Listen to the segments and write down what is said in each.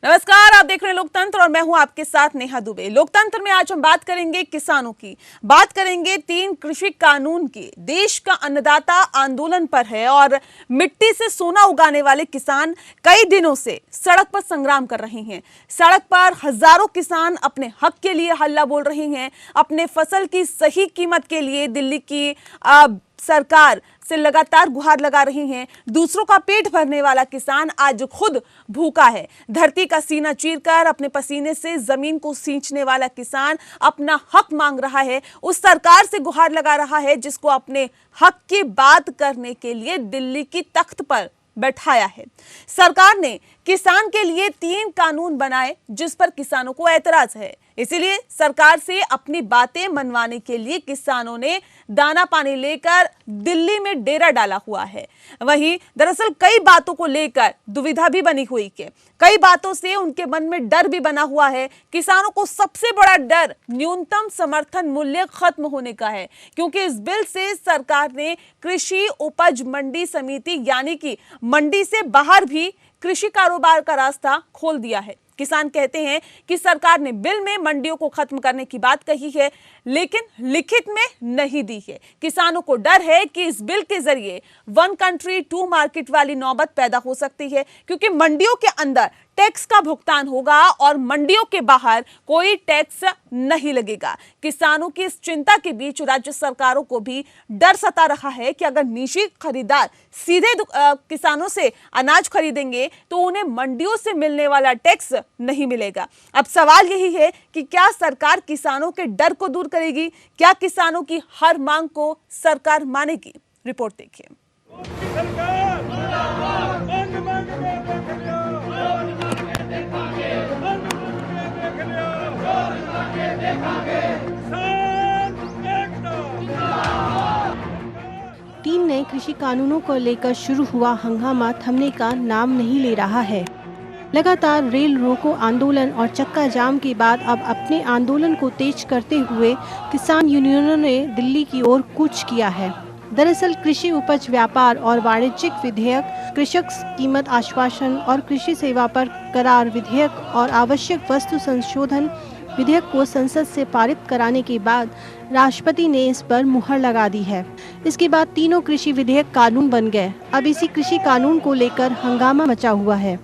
नमस्कार, आप देख रहे हैं लोकतंत्र और मैं हूं आपके साथ नेहा दुबे। लोकतंत्र में आज हम बात करेंगे किसानों की, बात करेंगे 3 कृषि कानून की। देश का अन्नदाता आंदोलन पर है और मिट्टी से सोना उगाने वाले किसान कई दिनों से सड़क पर संग्राम कर रहे हैं। सड़क पर हजारों किसान अपने हक के लिए हल्ला बोल रहे हैं, अपने फसल की सही कीमत के लिए दिल्ली की सरकार से लगातार गुहार लगा रही हैं। दूसरों का पेट भरने वाला किसान आज खुद भूखा है। धरती का सीना चीरकर अपने पसीने से जमीन को सींचने वाला किसान अपना हक मांग रहा है, उस सरकार से गुहार लगा रहा है जिसको अपने हक की बात करने के लिए दिल्ली की तख्त पर बैठाया है। सरकार ने किसान के लिए 3 कानून बनाए जिस पर किसानों को ऐतराज है। इसीलिए सरकार से अपनी बातें मनवाने के लिए किसानों ने दाना पानी लेकर दिल्ली में डेरा डाला हुआ है। वहीं दरअसल कई बातों को लेकर दुविधा भी बनी हुई है, कई बातों से उनके मन में डर भी बना हुआ है। किसानों को सबसे बड़ा डर न्यूनतम समर्थन मूल्य खत्म होने का है, क्योंकि इस बिल से सरकार ने कृषि उपज मंडी समिति यानी कि मंडी से बाहर भी कृषि कारोबार का रास्ता खोल दिया है। किसान कहते हैं कि सरकार ने बिल में मंडियों को खत्म करने की बात कही है, लेकिन लिखित में नहीं दी है। किसानों को डर है कि इस बिल के जरिए 1 कंट्री 2 मार्केट वाली नौबत पैदा हो सकती है, क्योंकि मंडियों के अंदर टैक्स का भुगतान होगा और मंडियों के बाहर कोई टैक्स नहीं लगेगा। किसानों की इस चिंता के बीच राज्य सरकारों को भी डर सता रहा है कि अगर निजी खरीदार सीधे किसानों से अनाज खरीदेंगे तो उन्हें मंडियों से मिलने वाला टैक्स नहीं मिलेगा। अब सवाल यही है कि क्या सरकार किसानों के डर को दूर करेगी? क्या किसानों की हर मांग को सरकार मानेगी? रिपोर्ट देखिए। तीन नए कृषि कानूनों को लेकर शुरू हुआ हंगामा थमने का नाम नहीं ले रहा है। लगातार रेल रोको आंदोलन और चक्का जाम के बाद अब अपने आंदोलन को तेज करते हुए किसान यूनियनों ने दिल्ली की ओर कूच किया है। दरअसल कृषि उपज व्यापार और वाणिज्यिक विधेयक, कृषक कीमत आश्वासन और कृषि सेवा पर करार विधेयक और आवश्यक वस्तु संशोधन विधेयक को संसद से पारित कराने के बाद राष्ट्रपति ने इस पर मुहर लगा दी है। इसके बाद तीनों कृषि विधेयक कानून बन गए। अब इसी कृषि कानून को लेकर हंगामा मचा हुआ है।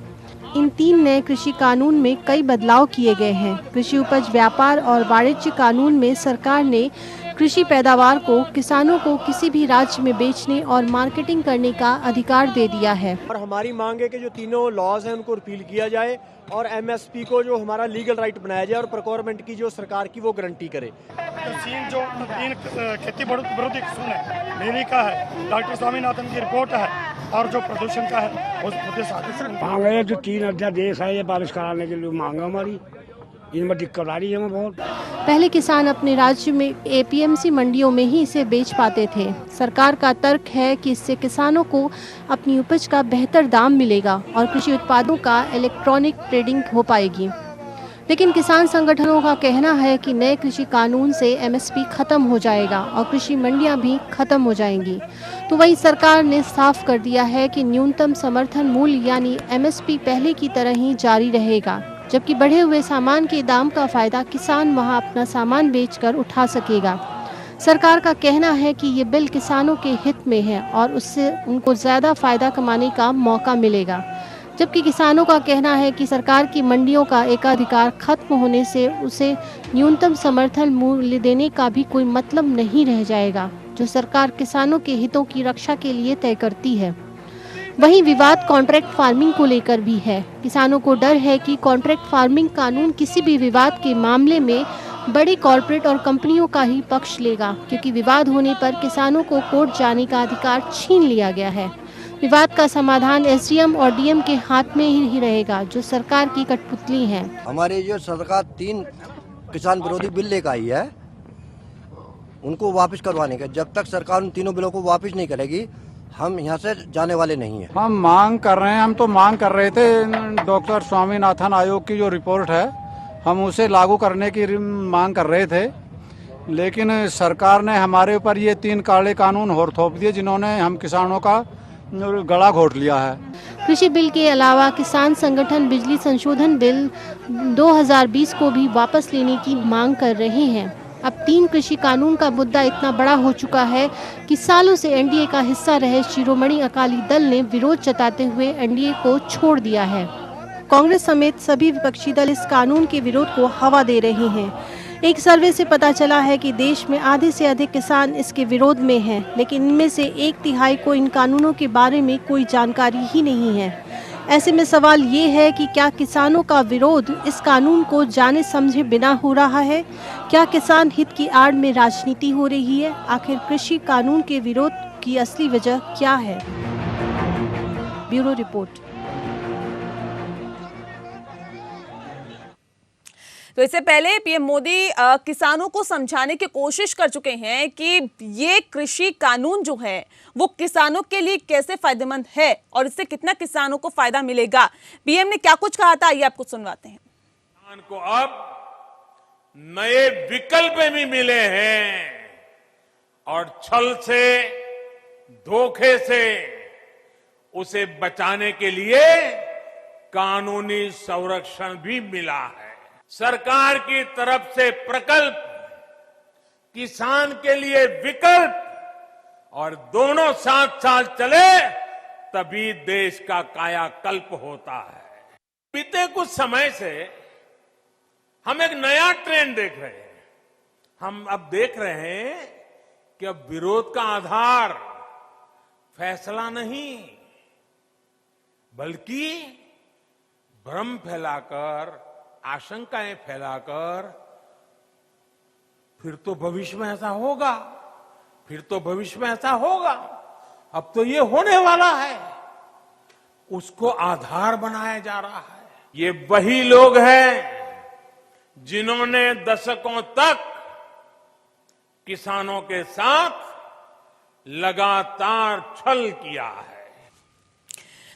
इन 3 नए कृषि कानून में कई बदलाव किए गए हैं। कृषि उपज व्यापार और वाणिज्य कानून में सरकार ने कृषि पैदावार को किसानों को किसी भी राज्य में बेचने और मार्केटिंग करने का अधिकार दे दिया है। और हमारी मांग है कि जो तीनों लॉज हैं उनको रिपील किया जाए और एमएसपी को जो हमारा लीगल राइट बनाया जाए और प्रोक्योरमेंट की जो सरकार की वो गारंटी करे। जो 3 खेती विरोधी कानून है, डेयरी का है, डॉक्टर स्वामीनाथन की रिपोर्ट है और जो प्रदूषण का है उस मांग है। जो 3 अध्यादेश है ये बारिश कराने के लिए मांग है हमारी, इनमें दिक्कत आ रही है हमें बहुत। पहले किसान अपने राज्य में एपीएमसी मंडियों में ही इसे बेच पाते थे। सरकार का तर्क है कि इससे किसानों को अपनी उपज का बेहतर दाम मिलेगा और कृषि उत्पादों का इलेक्ट्रॉनिक ट्रेडिंग हो पाएगी। लेकिन किसान संगठनों का कहना है कि नए कृषि कानून से एमएसपी खत्म हो जाएगा और कृषि मंडियां भी खत्म हो जाएंगी। तो वही सरकार ने साफ कर दिया है कि न्यूनतम समर्थन मूल्य यानी एमएसपी पहले की तरह ही जारी रहेगा, जबकि बढ़े हुए सामान के दाम का फायदा किसान वहां अपना सामान बेचकर उठा सकेगा। सरकार का कहना है कि ये बिल किसानों के हित में है और उससे उनको ज्यादा फायदा कमाने का मौका मिलेगा, जबकि किसानों का कहना है कि सरकार की मंडियों का एकाधिकार खत्म होने से उसे न्यूनतम समर्थन मूल्य देने का भी कोई मतलब नहीं रह जाएगा, जो सरकार किसानों के हितों की रक्षा के लिए तय करती है। वहीं विवाद कॉन्ट्रैक्ट फार्मिंग को लेकर भी है। किसानों को डर है कि कॉन्ट्रैक्ट फार्मिंग कानून किसी भी विवाद के मामले में बड़ी कॉर्पोरेट और कंपनियों का ही पक्ष लेगा, क्योंकि विवाद होने पर किसानों को कोर्ट जाने का अधिकार छीन लिया गया है। विवाद का समाधान एसडीएम और डीएम के हाथ में ही रहेगा, जो सरकार की कठपुतली है। हमारी जो सरकार 3 किसान विरोधी बिल लेकर आई है उनको वापस करवाने का, जब तक सरकार उन तीनों बिलों को वापस नहीं करेगी हम यहाँ से जाने वाले नहीं हैं। हम मांग कर रहे हैं, हम तो मांग कर रहे थे डॉक्टर स्वामीनाथन आयोग की जो रिपोर्ट है हम उसे लागू करने की मांग कर रहे थे, लेकिन सरकार ने हमारे ऊपर ये 3 काले कानून और थोप दिए जिन्होंने हम किसानों का गला घोट लिया है। कृषि बिल के अलावा किसान संगठन बिजली संशोधन बिल 2020 को भी वापस लेने की मांग कर रहे हैं। अब 3 कृषि कानून का मुद्दा इतना बड़ा हो चुका है कि सालों से एनडीए का हिस्सा रहे शिरोमणि अकाली दल ने विरोध जताते हुए एनडीए को छोड़ दिया है। कांग्रेस समेत सभी विपक्षी दल इस कानून के विरोध को हवा दे रहे हैं। एक सर्वे से पता चला है कि देश में आधे से अधिक किसान इसके विरोध में हैं, लेकिन इनमें से 1/3 को इन कानूनों के बारे में कोई जानकारी ही नहीं है। ऐसे में सवाल ये है कि क्या किसानों का विरोध इस कानून को जाने समझे बिना हो रहा है? क्या किसान हित की आड़ में राजनीति हो रही है? आखिर कृषि कानून के विरोध की असली वजह क्या है? Bureau report. तो इससे पहले पीएम मोदी किसानों को समझाने की कोशिश कर चुके हैं कि ये कृषि कानून जो है वो किसानों के लिए कैसे फायदेमंद है और इससे कितना किसानों को फायदा मिलेगा। पीएम ने क्या कुछ कहा था, ये आपको सुनवाते हैं। किसान को अब नए विकल्प भी मिले हैं और छल से, धोखे से उसे बचाने के लिए कानूनी संरक्षण भी मिला है। सरकार की तरफ से प्रकल्प, किसान के लिए विकल्प और दोनों साथ साथ चले तभी देश का कायाकल्प होता है। बीते कुछ समय से हम एक नया ट्रेंड देख रहे हैं। हम अब देख रहे हैं कि अब विरोध का आधार फैसला नहीं बल्कि भ्रम फैलाकर, आशंकाएं फैलाकर फिर तो भविष्य में ऐसा होगा, फिर तो भविष्य में ऐसा होगा, अब तो ये होने वाला है, उसको आधार बनाया जा रहा है। ये वही लोग हैं जिन्होंने दशकों तक किसानों के साथ लगातार छल किया है।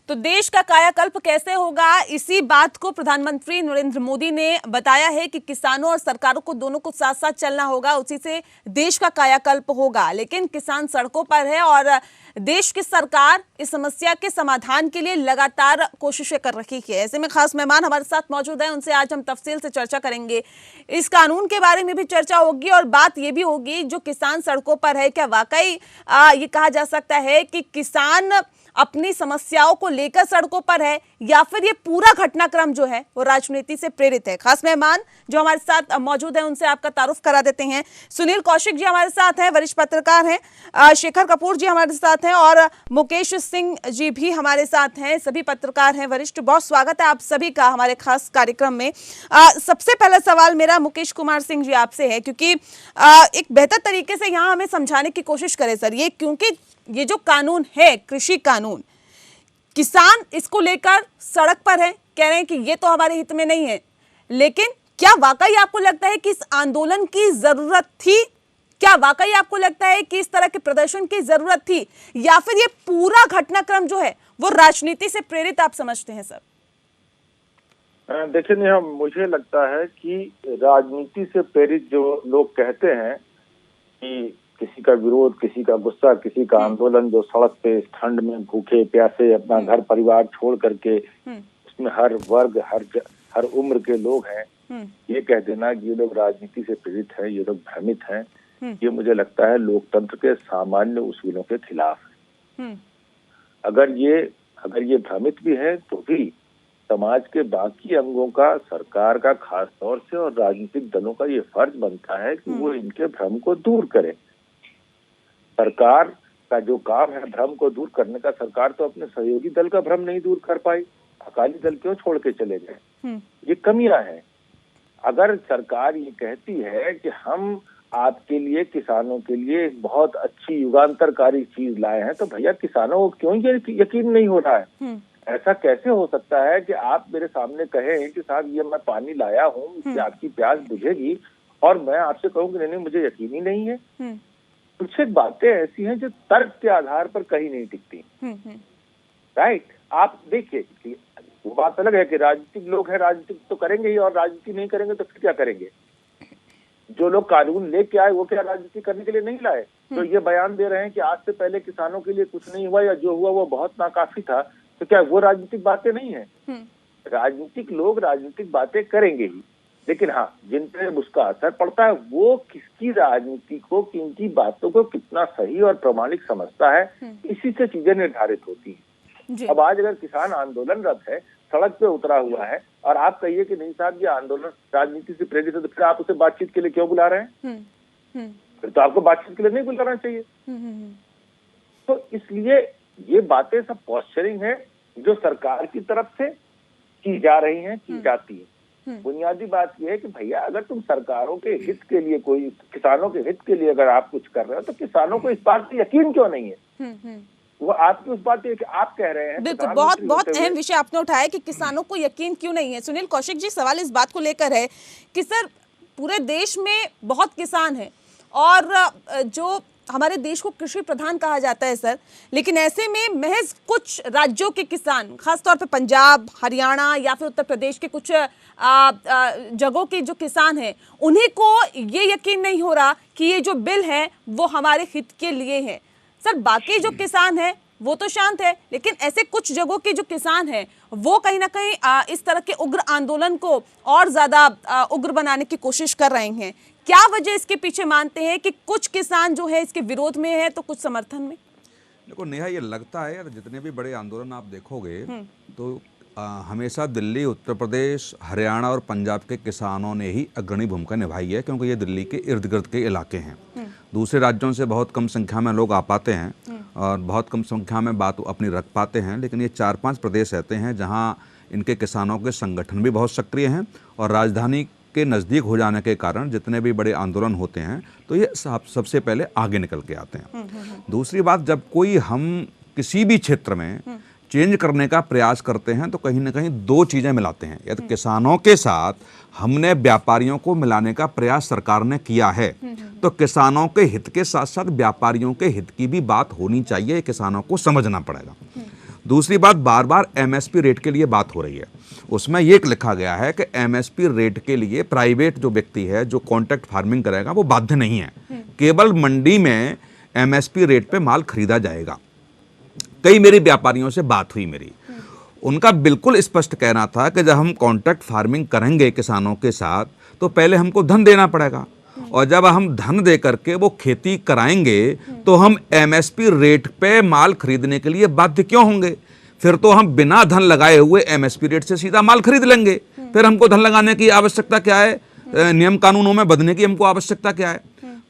तो देश का कायाकल्प कैसे होगा, इसी बात को प्रधानमंत्री नरेंद्र मोदी ने बताया है कि किसानों और सरकारों को दोनों को साथ साथ चलना होगा, उसी से देश का कायाकल्प होगा। लेकिन किसान सड़कों पर है और देश की सरकार इस समस्या के समाधान के लिए लगातार कोशिशें कर रही है। ऐसे में खास मेहमान हमारे साथ मौजूद हैं, उनसे आज हम तफसील से चर्चा करेंगे। इस कानून के बारे में भी चर्चा होगी और बात ये भी होगी जो किसान सड़कों पर है, क्या वाकई ये कहा जा सकता है कि किसान अपनी समस्याओं को लेकर सड़कों पर है या फिर ये पूरा घटनाक्रम जो है वो राजनीति से प्रेरित है। खास मेहमान जो हमारे साथ मौजूद हैं उनसे आपका तारुफ करा देते हैं। सुनील कौशिक जी हमारे साथ हैं, वरिष्ठ पत्रकार हैं। शेखर कपूर जी हमारे साथ हैं और मुकेश सिंह जी भी हमारे साथ हैं, सभी पत्रकार हैं वरिष्ठ। बहुत स्वागत है आप सभी का हमारे खास कार्यक्रम में। सबसे पहला सवाल मेरा मुकेश कुमार सिंह जी आपसे है, क्योंकि एक बेहतर तरीके से यहाँ हमें समझाने की कोशिश करें सर, ये क्योंकि ये जो कानून है कृषि कानून, किसान इसको लेकर सड़क पर है, कह रहे हैं कि ये तो हमारे हित में नहीं है, लेकिन क्या वाकई आपको लगता है कि इस आंदोलन की जरूरत थी? क्या वाकई आपको लगता है कि इस तरह के प्रदर्शन की जरूरत थी या फिर ये पूरा घटनाक्रम जो है वो राजनीति से प्रेरित आप समझते हैं सर? देखिए नहीं, मुझे लगता है कि राजनीति से प्रेरित जो लोग कहते हैं कि किसी का विरोध, किसी का गुस्सा, किसी का आंदोलन, जो सड़क पे इस ठंड में भूखे प्यासे अपना घर परिवार छोड़ करके, उसमें हर वर्ग हर उम्र के लोग हैं, ये कह देना कि ये लोग राजनीति से प्रेरित हैं, ये लोग भ्रमित हैं, ये मुझे लगता है लोकतंत्र के सामान्य उसूलों के खिलाफ है। अगर ये भ्रमित भी है तो भी समाज के बाकी अंगों का, सरकार का खास तौर से और राजनीतिक दलों का ये फर्ज बनता है कि वो इनके भ्रम को दूर करें। सरकार का जो काम है भ्रम को दूर करने का, सरकार तो अपने सहयोगी दल का भ्रम नहीं दूर कर पाई, अकाली दल क्यों छोड़ के चले गए? ये कमियां हैं। अगर सरकार ये कहती है कि हम आपके लिए, किसानों के लिए एक बहुत अच्छी युगांतरकारी चीज लाए हैं, तो भैया किसानों को क्यों ये यकीन नहीं हो रहा है? ऐसा कैसे हो सकता है कि आप मेरे सामने कहें कि साहब ये मैं पानी लाया हूँ, इससे आपकी प्यास बुझेगी, और मैं आपसे कहूँ कि नहीं मुझे यकीन ही नहीं है। कुछ एक बातें ऐसी हैं जो तर्क के आधार पर कहीं नहीं टिकती। राइट, आप देखिए, वो बात अलग है कि राजनीतिक लोग हैं, राजनीति तो करेंगे ही, और राजनीति नहीं करेंगे तो फिर क्या करेंगे? जो लोग कानून लेके आए वो क्या राजनीति करने के लिए नहीं लाए? तो ये बयान दे रहे हैं कि आज से पहले किसानों के लिए कुछ नहीं हुआ या जो हुआ वो बहुत नाकाफी था, तो क्या वो राजनीतिक बातें नहीं है? राजनीतिक लोग राजनीतिक बातें करेंगे ही, लेकिन हाँ, जिन पे उसका असर पड़ता है वो किसकी राजनीति को, किनकी बातों को कितना सही और प्रामाणिक समझता है, इसी से चीजें निर्धारित होती हैं। अब आज अगर किसान आंदोलनरत है, सड़क पे उतरा हुआ है, और आप कहिए कि नहीं साहब ये आंदोलन राजनीति से प्रेरित है, तो फिर आप उसे बातचीत के लिए क्यों बुला रहे हैं? फिर तो आपको बातचीत के लिए नहीं बुलाना चाहिए। तो इसलिए ये बातें सब पॉस्चरिंग है जो सरकार की तरफ से की जा रही हैं, की जाती है। बुनियादी बात यह है कि भैया अगर तुम सरकारों के हित के लिए, कोई किसानों के हित के लिए अगर आप कुछ कर रहे हो, तो किसानों को इस बात पर यकीन क्यों नहीं है? वो आपकी उस बात पे कि आप कह रहे हैं, बिल्कुल, बहुत अहम विषय आपने उठाया कि किसानों को यकीन क्यों नहीं है। सुनील कौशिक जी, सवाल इस बात को लेकर है कि सर पूरे देश में बहुत किसान हैं और जो हमारे देश को कृषि प्रधान कहा जाता है सर, लेकिन ऐसे में महज कुछ राज्यों के किसान, खासतौर पे पंजाब, हरियाणा या फिर उत्तर प्रदेश के कुछ जगहों के जो किसान हैं, उन्हीं को ये यकीन नहीं हो रहा कि ये जो बिल है वो हमारे हित के लिए है। सर बाकी जो किसान हैं वो तो शांत है, लेकिन ऐसे कुछ जगहों के जो किसान हैं वो कहीं ना कहीं इस तरह के उग्र आंदोलन को और ज्यादा उग्र बनाने की कोशिश कर रहे हैं। क्या वजह इसके पीछे मानते हैं कि कुछ किसान जो है इसके विरोध में है तो कुछ समर्थन में? देखो नेहा, ये लगता है यार, जितने भी बड़े आंदोलन आप देखोगे तो हमेशा दिल्ली, उत्तर प्रदेश, हरियाणा और पंजाब के किसानों ने ही अग्रणी भूमिका निभाई है, क्योंकि ये दिल्ली के इर्द गिर्द के इलाके हैं। दूसरे राज्यों से बहुत कम संख्या में लोग आ पाते हैं और बहुत कम संख्या में बात अपनी रख पाते हैं, लेकिन ये 4-5 प्रदेश रहते हैं जहाँ इनके किसानों के संगठन भी बहुत सक्रिय हैं और राजधानी के नज़दीक हो जाने के कारण जितने भी बड़े आंदोलन होते हैं तो ये सबसे पहले आगे निकल के आते हैं। दूसरी बात, जब कोई हम किसी भी क्षेत्र में चेंज करने का प्रयास करते हैं तो कहीं ना कहीं दो चीज़ें मिलाते हैं। या तो किसानों के साथ हमने व्यापारियों को मिलाने का प्रयास सरकार ने किया है, तो किसानों के हित के साथ साथ व्यापारियों के हित की भी बात होनी चाहिए, किसानों को समझना पड़ेगा। दूसरी बात, बार बार एमएसपी रेट के लिए बात हो रही है, उसमें ये लिखा गया है कि एमएसपी रेट के लिए प्राइवेट जो व्यक्ति है जो कॉन्ट्रैक्ट फार्मिंग करेगा वो बाध्य नहीं है, केवल मंडी में एमएसपी रेट पे माल खरीदा जाएगा। कई मेरी व्यापारियों से बात हुई मेरी, उनका बिल्कुल स्पष्ट कहना था कि जब हम कॉन्ट्रैक्ट फार्मिंग करेंगे किसानों के साथ तो पहले हमको धन देना पड़ेगा, और जब हम धन दे करके वो खेती कराएंगे तो हम एमएसपी रेट पे माल खरीदने के लिए बाध्य क्यों होंगे? फिर तो हम बिना धन लगाए हुए एमएसपी रेट से सीधा माल खरीद लेंगे, फिर हमको धन लगाने की आवश्यकता क्या है? नियम कानूनों में बदलने की हमको आवश्यकता क्या है?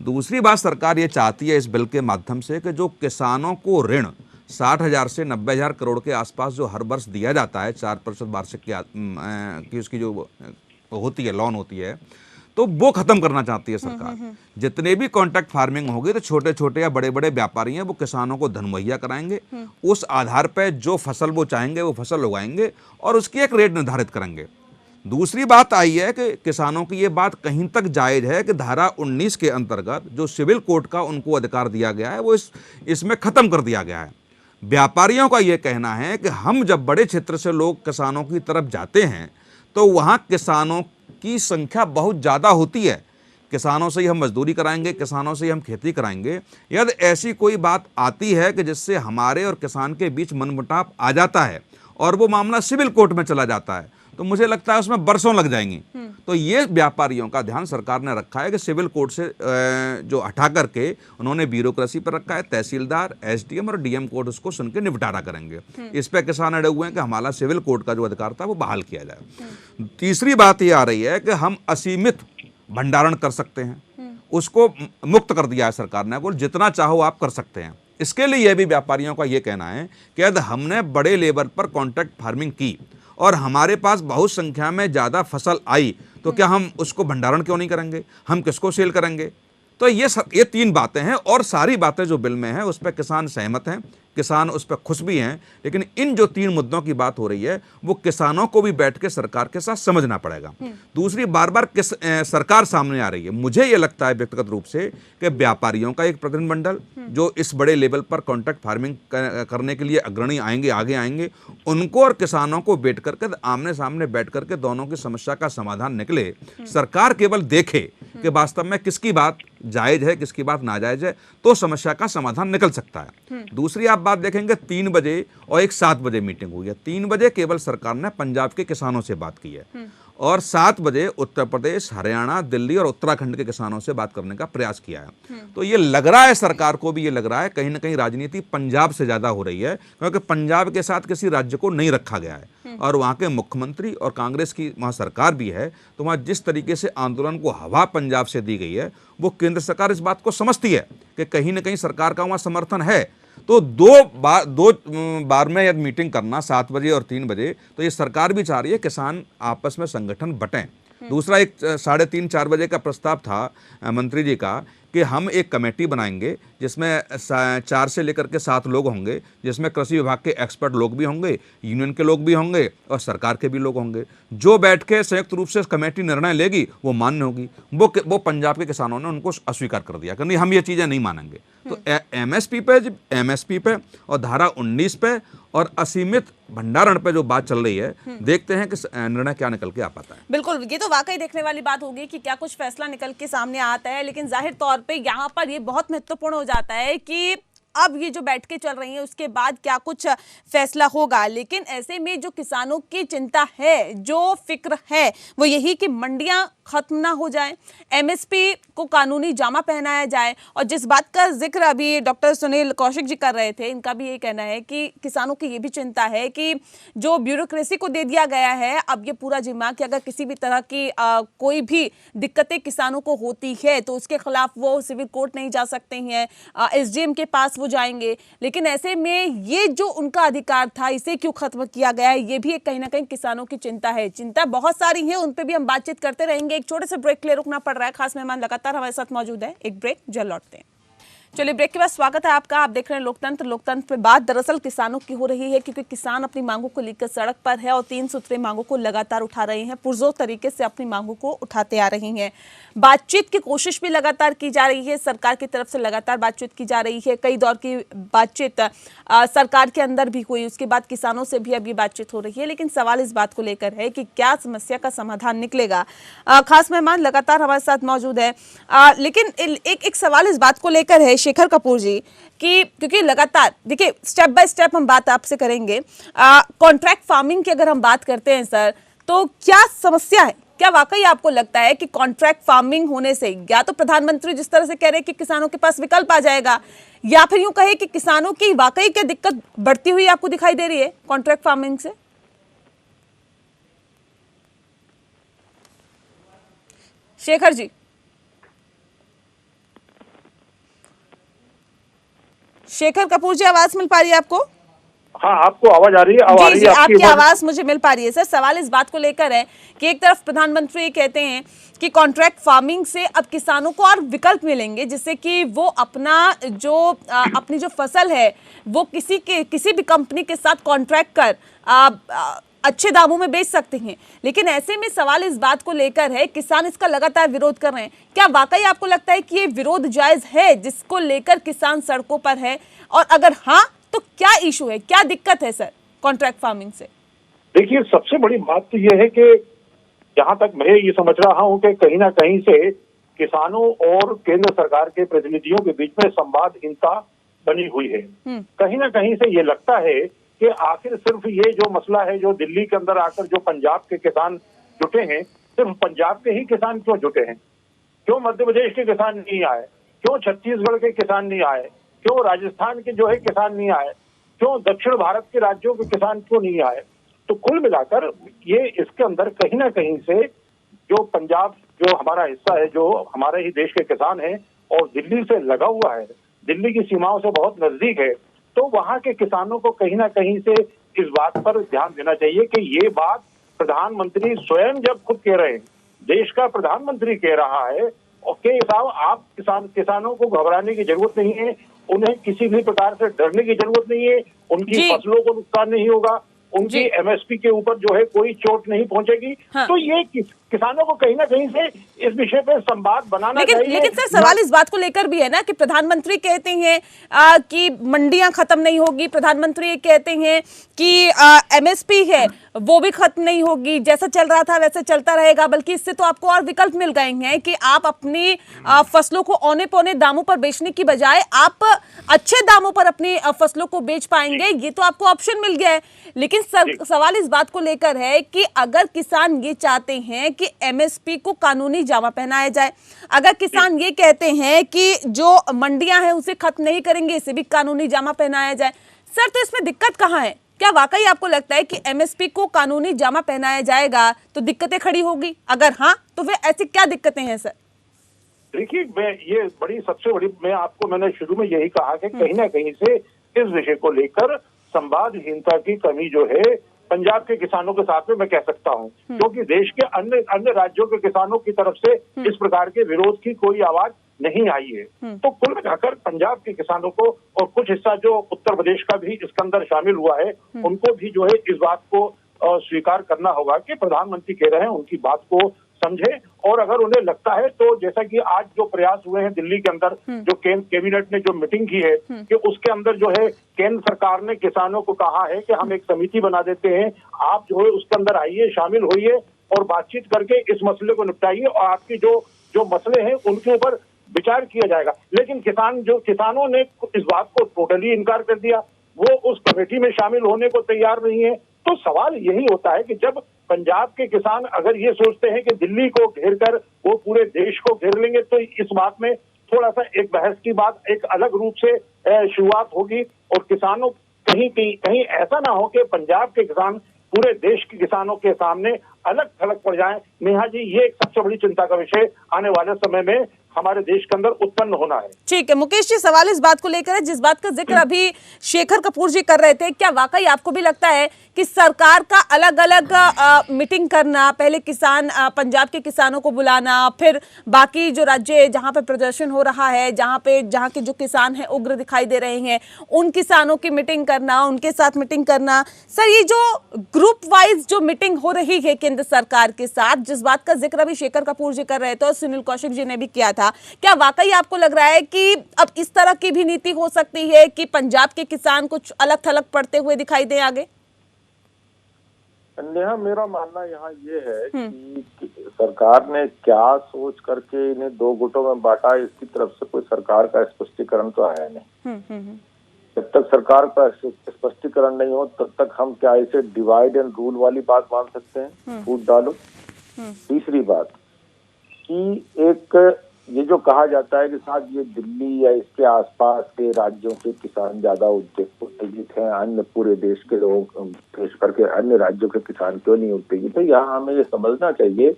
दूसरी बात, सरकार ये चाहती है इस बिल के माध्यम से कि जो किसानों को ऋण 60,000 से 90,000 करोड़ के आसपास जो हर वर्ष दिया जाता है, 4% वार्षिक की उसकी जो होती है, लोन होती है, तो वो खत्म करना चाहती है सरकार। जितने भी कॉन्ट्रैक्ट फार्मिंग होगी तो छोटे छोटे या बड़े बड़े व्यापारी हैं वो किसानों को धन मुहैया कराएंगे, उस आधार पर जो फसल वो चाहेंगे वो फसल उगाएंगे और उसकी एक रेट निर्धारित करेंगे। दूसरी बात आई है कि किसानों की ये बात कहीं तक जायज़ है कि धारा 19 के अंतर्गत जो सिविल कोर्ट का उनको अधिकार दिया गया है वो इसमें ख़त्म कर दिया गया है। व्यापारियों का ये कहना है कि हम जब बड़े क्षेत्र से लोग किसानों की तरफ जाते हैं तो वहाँ किसानों की संख्या बहुत ज़्यादा होती है, किसानों से ही हम मजदूरी कराएंगे, किसानों से ही हम खेती कराएंगे। यदि ऐसी कोई बात आती है कि जिससे हमारे और किसान के बीच मनमुटाव आ जाता है और वो मामला सिविल कोर्ट में चला जाता है तो मुझे लगता है उसमें बरसों लग जाएंगी। तो ये व्यापारियों का ध्यान सरकार ने रखा है कि सिविल कोर्ट से जो हटा करके उन्होंने ब्यूरोक्रेसी पर रखा है, तहसीलदार, एसडीएम और डीएम कोर्ट उसको सुन के निपटारा करेंगे। इस पे किसान अड़े हुए हैं कि हमारा सिविल कोर्ट का जो अधिकार था वो बहाल किया जाए। तीसरी बात ये आ रही है कि हम असीमित भंडारण कर सकते हैं, उसको मुक्त कर दिया है सरकार ने, बोल जितना चाहो आप कर सकते हैं। इसके लिए भी व्यापारियों का ये कहना है कि यदि हमने बड़े लेवल पर कॉन्ट्रैक्ट फार्मिंग की और हमारे पास बहुत संख्या में ज़्यादा फसल आई तो क्या हम उसको भंडारण क्यों नहीं करेंगे, हम किसको सेल करेंगे? तो ये 3 बातें हैं और सारी बातें जो बिल में हैं उस पर किसान सहमत हैं, किसान उस पर खुश भी हैं, लेकिन इन जो 3 मुद्दों की बात हो रही है वो किसानों को भी बैठ के सरकार के साथ समझना पड़ेगा। दूसरी, बार बार सरकार सामने आ रही है। मुझे ये लगता है व्यक्तिगत रूप से कि व्यापारियों का एक प्रतिनिधिमंडल जो इस बड़े लेवल पर कॉन्ट्रैक्ट फार्मिंग करने के लिए अग्रणी आएंगे, आगे आएंगे, उनको और किसानों को बैठ करके आमने सामने बैठ करके दोनों की समस्या का समाधान निकले। सरकार केवल देखे कि वास्तव में किसकी बात जायज है, किसकी बात नाजायज है, तो समस्या का समाधान निकल सकता है। दूसरी आप बात देखेंगे 3 बजे और एक 7 बजे मीटिंग हुई है। 3 बजे केवल सरकार ने पंजाब के किसानों से बात की है और 7 बजे उत्तर प्रदेश, हरियाणा, दिल्ली और उत्तराखंड के किसानों से बात करने का प्रयास किया है। तो ये लग रहा है, सरकार को भी ये लग रहा है कहीं ना कहीं राजनीति पंजाब से ज्यादा हो रही है, क्योंकि पंजाब के साथ किसी राज्य को नहीं रखा गया है और वहां के मुख्यमंत्री और कांग्रेस की वहां सरकार भी है, तो वहां जिस तरीके से आंदोलन को हवा पंजाब से दी गई है, वो केंद्र सरकार इस बात को समझती है कि कहीं ना कहीं सरकार का वहां समर्थन है। तो दो बार में यदि मीटिंग करना 7 बजे और 3 बजे, तो ये सरकार भी चाह रही है किसान आपस में संगठन बटें। दूसरा एक 3:30-4 बजे का प्रस्ताव था मंत्री जी का कि हम एक कमेटी बनाएंगे जिसमें 4 से लेकर के 7 लोग होंगे, जिसमें कृषि विभाग के एक्सपर्ट लोग भी होंगे, यूनियन के लोग भी होंगे और सरकार के भी लोग होंगे। जो बैठ के संयुक्त रूप से कमेटी निर्णय लेगी वो मान्य होगी। वो पंजाब के किसानों ने उनको अस्वीकार कर दिया कि नहीं, हम ये चीज़ें नहीं मानेंगे। तो एमएसपी पे और धारा 19 पे और असीमित भंडारण पे जो बात चल रही है, देखते हैं कि निर्णय क्या निकल के आ पाता है। बिल्कुल, ये तो वाकई देखने वाली बात होगी कि क्या कुछ फैसला निकल के सामने आता है। लेकिन जाहिर तौर पे यहाँ पर ये बहुत महत्वपूर्ण हो जाता है कि अब ये जो बैठकें चल रही हैं उसके बाद क्या कुछ फैसला होगा। लेकिन ऐसे में जो किसानों की चिंता है, जो फिक्र है, वो यही कि मंडियां खत्म ना हो जाए, एमएसपी को कानूनी जामा पहनाया जाए। और जिस बात का जिक्र अभी डॉक्टर सुनील कौशिक जी कर रहे थे, इनका भी ये कहना है कि किसानों की ये भी चिंता है कि जो ब्यूरोक्रेसी को दे दिया गया है, अब ये पूरा जिम्मा कि अगर किसी भी तरह की कोई भी दिक्कतें किसानों को होती है तो उसके खिलाफ वो सिविल कोर्ट नहीं जा सकते हैं, एसडीएम के पास वो जाएंगे। लेकिन ऐसे में ये जो उनका अधिकार था, इसे क्यों खत्म किया गया है, ये भी एक कहीं ना कहीं किसानों की चिंता है। चिंता बहुत सारी है, उन पे भी हम बातचीत करते रहेंगे। एक छोटे से ब्रेक के लिए रुकना पड़ रहा है, खास मेहमान लगातार हमारे साथ मौजूद है। एक ब्रेक, जल्द लौटते हैं। चलिए, ब्रेक के बाद स्वागत है आपका। आप देख रहे हैं लोकतंत्र पे बात दरअसल किसानों की हो रही है, क्योंकि किसान अपनी मांगों को लेकर सड़क पर है और 3 सूत्रीय मांगों को लगातार उठा रहे हैं, पुरजोर तरीके से अपनी मांगों को उठाते आ रही हैं। बातचीत की कोशिश भी लगातार की जा रही है, सरकार की तरफ से लगातार बातचीत की जा रही है। कई दौर की बातचीत सरकार के अंदर भी हुई, उसके बाद किसानों से भी अब ये बातचीत हो रही है। लेकिन सवाल इस बात को लेकर है कि क्या समस्या का समाधान निकलेगा। खास मेहमान लगातार हमारे साथ मौजूद है। लेकिन एक सवाल इस बात को लेकर है शेखर कपूर जी कि क्योंकि लगातार देखिए स्टेप बाय स्टेप हम बात आपसे करेंगे। कॉन्ट्रैक्ट फार्मिंग की अगर हम बात करते हैं सर, तो क्या समस्या है? क्या वाकई आपको लगता है कि कॉन्ट्रैक्ट फार्मिंग होने से या तो प्रधानमंत्री जिस तरह से कह रहे हैं कि किसानों के पास विकल्प आ जाएगा, या फिर यूं कहे कि किसानों की वाकई क्या दिक्कत बढ़ती हुई आपको दिखाई दे रही है कॉन्ट्रैक्ट फार्मिंग से? शेखर जी, शेखर कपूर जी, आवाज मिल पा रही है आपको? हाँ, आपको आवाज आ रही है? जी, आपकी आवाज मुझे मिल पा रही है सर। सवाल इस बात को लेकर है कि एक तरफ प्रधानमंत्री कहते हैं कि कॉन्ट्रैक्ट फार्मिंग से अब किसानों को और विकल्प मिलेंगे, जिससे कि वो अपनी जो फसल है वो किसी भी कंपनी के साथ कॉन्ट्रैक्ट कर अच्छे दामों में बेच सकते हैं। लेकिन ऐसे में सवाल इस बात को लेकर है, किसान इसका लगातार विरोध कर रहे हैं। क्या वाकई आपको लगता है कि ये विरोध जायज है जिसको लेकर किसान सड़कों पर है? और अगर हाँ, तो क्या इशू है, क्या दिक्कत है सर कॉन्ट्रैक्ट फार्मिंग से? देखिए, सबसे बड़ी बात तो ये है कि जहां तक मैं ये समझ रहा हूं कि कहीं ना कहीं से किसानों और केंद्र सरकार के प्रतिनिधियों के बीच में संवादहीनता बनी हुई है। कहीं ना कहीं से ये लगता है कि आखिर सिर्फ ये जो मसला है, जो दिल्ली के अंदर आकर जो पंजाब के किसान जुटे हैं, सिर्फ पंजाब के ही किसान क्यों जुटे हैं? क्यों मध्य प्रदेश के किसान नहीं आए? क्यों छत्तीसगढ़ के किसान नहीं आए? क्यों राजस्थान के जो है किसान नहीं आए? क्यों दक्षिण भारत के राज्यों के किसान क्यों नहीं आए? तो कुल मिलाकर ये इसके अंदर कहीं ना कहीं से जो पंजाब जो हमारा हिस्सा है, जो हमारे ही देश के किसान हैं और दिल्ली से लगा हुआ है, दिल्ली की सीमाओं से बहुत नजदीक है, तो वहां के किसानों को कहीं ना कहीं से इस बात पर ध्यान देना चाहिए कि ये बात प्रधानमंत्री स्वयं जब खुद कह रहे हैं, देश का प्रधानमंत्री कह रहा है ओके साहब, आप किसानों को घबराने की जरूरत नहीं है, उन्हें किसी भी प्रकार से डरने की जरूरत नहीं है, उनकी फसलों को नुकसान नहीं होगा, उनकी एमएसपी के ऊपर जो है कोई चोट नहीं पहुंचेगी। हाँ। तो ये किसानों को कहीं ना कहीं से इस विषय पे संवाद बनाना चाहिए। लेकिन सर सवाल इस बात को लेकर भी है ना कि प्रधानमंत्री कहते हैं कि मंडियां खत्म नहीं होगी, प्रधानमंत्री कहते हैं कि एमएसपी है वो भी खत्म नहीं होगी, जैसा चल रहा था वैसे चलता रहेगा, बल्कि इससे तो आपको और विकल्प मिल गए हैं कि आप अपनी फसलों को औने पौने दामों पर बेचने की बजाय आप अच्छे दामों पर अपनी फसलों को बेच पाएंगे, ये तो आपको ऑप्शन मिल गया है। लेकिन सवाल इस बात को लेकर है कि अगर किसान ये चाहते हैं कि एमएसपी को कानूनी जामा पहनाया जाए, अगर किसान ये कहते हैं कि जो मंडियां हैं उसे खत्म नहीं करेंगे, इसे भी कानूनी जामा पहनाया जाए, सर तो इसमें दिक्कत कहाँ है? क्या वाकई आपको लगता है कि एमएसपी को कानूनी जामा पहनाया जाएगा तो दिक्कतें खड़ी होगी? अगर हाँ तो फिर ऐसी क्या दिक्कतें हैं सर? देखिए, मैंने शुरू में यही कहा कि कहीं ना कहीं से इस विषय को लेकर संवादहीनता की कमी जो है पंजाब के किसानों के साथ में मैं कह सकता हूं, क्योंकि देश के अन्य राज्यों के किसानों की तरफ से इस प्रकार के विरोध की कोई आवाज नहीं आई है। तो कुल मिलाकर पंजाब के किसानों को और कुछ हिस्सा जो उत्तर प्रदेश का भी इसके अंदर शामिल हुआ है, उनको भी जो है इस बात को स्वीकार करना होगा कि प्रधानमंत्री कह रहे हैं उनकी बात को समझे, और अगर उन्हें लगता है तो जैसा कि आज जो प्रयास हुए हैं दिल्ली के अंदर, जो कैबिनेट ने जो मीटिंग की है कि उसके अंदर जो है केंद्र सरकार ने किसानों को कहा है कि हम एक समिति बना देते हैं, आप जो है उसके अंदर आइए, शामिल होइए और बातचीत करके इस मसले को निपटाइए और आपकी जो मसले हैं उनके ऊपर विचार किया जाएगा। लेकिन किसानों ने इस बात को टोटली इनकार कर दिया, वो उस कमेटी में शामिल होने को तैयार नहीं है। तो सवाल यही होता है कि जब पंजाब के किसान अगर ये सोचते हैं कि दिल्ली को घेर कर वो पूरे देश को घेर लेंगे, तो इस बात में थोड़ा सा एक बहस की बात एक अलग रूप से शुरुआत होगी और किसानों कहीं ऐसा ना हो कि पंजाब के किसान पूरे देश के किसानों के सामने अलग थलग पड़ जाएं। नेहा जी, ये एक सबसे बड़ी चिंता का विषय आने वाले समय में हमारे देश के अंदर उत्पन्न होना है। ठीक है मुकेश जी, सवाल इस बात को लेकर है जिस बात का जिक्र अभी शेखर कपूर जी कर रहे थे, क्या वाकई आपको भी लगता है कि सरकार का अलग अलग मीटिंग करना, पहले पंजाब के किसानों को बुलाना, फिर बाकी जो राज्य जहां पे प्रदर्शन हो रहा है, जहां के जो किसान हैं उग्र दिखाई दे रहे हैं, उन किसानों की मीटिंग करना, उनके साथ मीटिंग करना, सर ये जो ग्रुप वाइज जो मीटिंग हो रही है केंद्र सरकार के साथ, जिस बात का जिक्र अभी शेखर कपूर जी कर रहे थे और सुनील कौशिक जी ने भी किया था, क्या वाकई आपको लग रहा है कि अब इस तरह की भी नीति हो सकती है कि पंजाब के किसान कुछ अलग थलग पड़ते हुए दिखाई दे आगे? नेहा, मेरा मानना यहाँ ये है कि सरकार ने क्या सोच करके इन्हें दो गुटों में बांटा, इसकी तरफ से कोई सरकार का स्पष्टीकरण तो आया नहीं। जब तक सरकार का स्पष्टीकरण नहीं हो तब तक हम क्या इसे डिवाइड एंड रूल वाली बात मान सकते हैं? फूट डालो। तीसरी बात कि एक ये जो कहा जाता है कि साथ ये दिल्ली या इसके आसपास के राज्यों के किसान ज्यादा उत्तेजित हैं, अन्य पूरे देश के लोग, देश भर के अन्य राज्यों के किसान क्यों नहीं उत्तेजित है? यहाँ हमें ये समझना चाहिए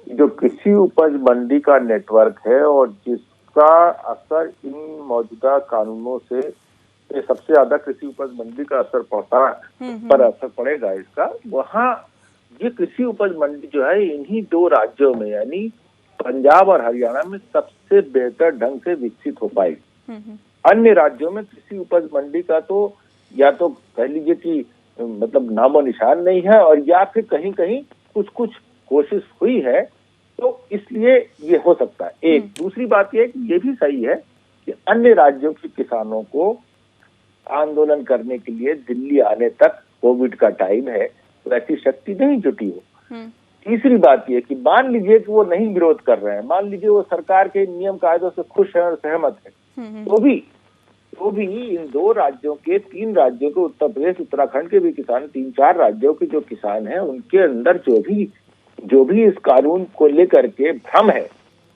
जो कृषि उपज मंडी का नेटवर्क है और जिसका असर इन मौजूदा कानूनों से सबसे ज्यादा कृषि उपज मंडी का असर पड़ता पर असर पड़ेगा इसका, वहाँ ये कृषि उपज मंडी जो है इन्हीं दो राज्यों में यानी पंजाब और हरियाणा में सबसे बेहतर ढंग से विकसित हो पाएगी। अन्य राज्यों में कृषि उपज मंडी का तो या तो कह लीजिए कि मतलब नामो निशान नहीं है, और या फिर कहीं कहीं कुछ कोशिश हुई है, तो इसलिए ये हो सकता है। एक दूसरी बात यह है कि ये भी सही है कि अन्य राज्यों के किसानों को आंदोलन करने के लिए दिल्ली आने तक कोविड का टाइम है, तो ऐसी शक्ति नहीं जुटी हो। तीसरी बात यह कि मान लीजिए कि वो नहीं विरोध कर रहे हैं, मान लीजिए वो सरकार के नियम कायदों से खुश है और सहमत है, तो भी इन दो राज्यों के, तीन राज्यों के, उत्तर प्रदेश उत्तराखंड के भी किसान, 3-4 राज्यों के जो किसान हैं उनके अंदर जो भी इस कानून को लेकर के भ्रम है,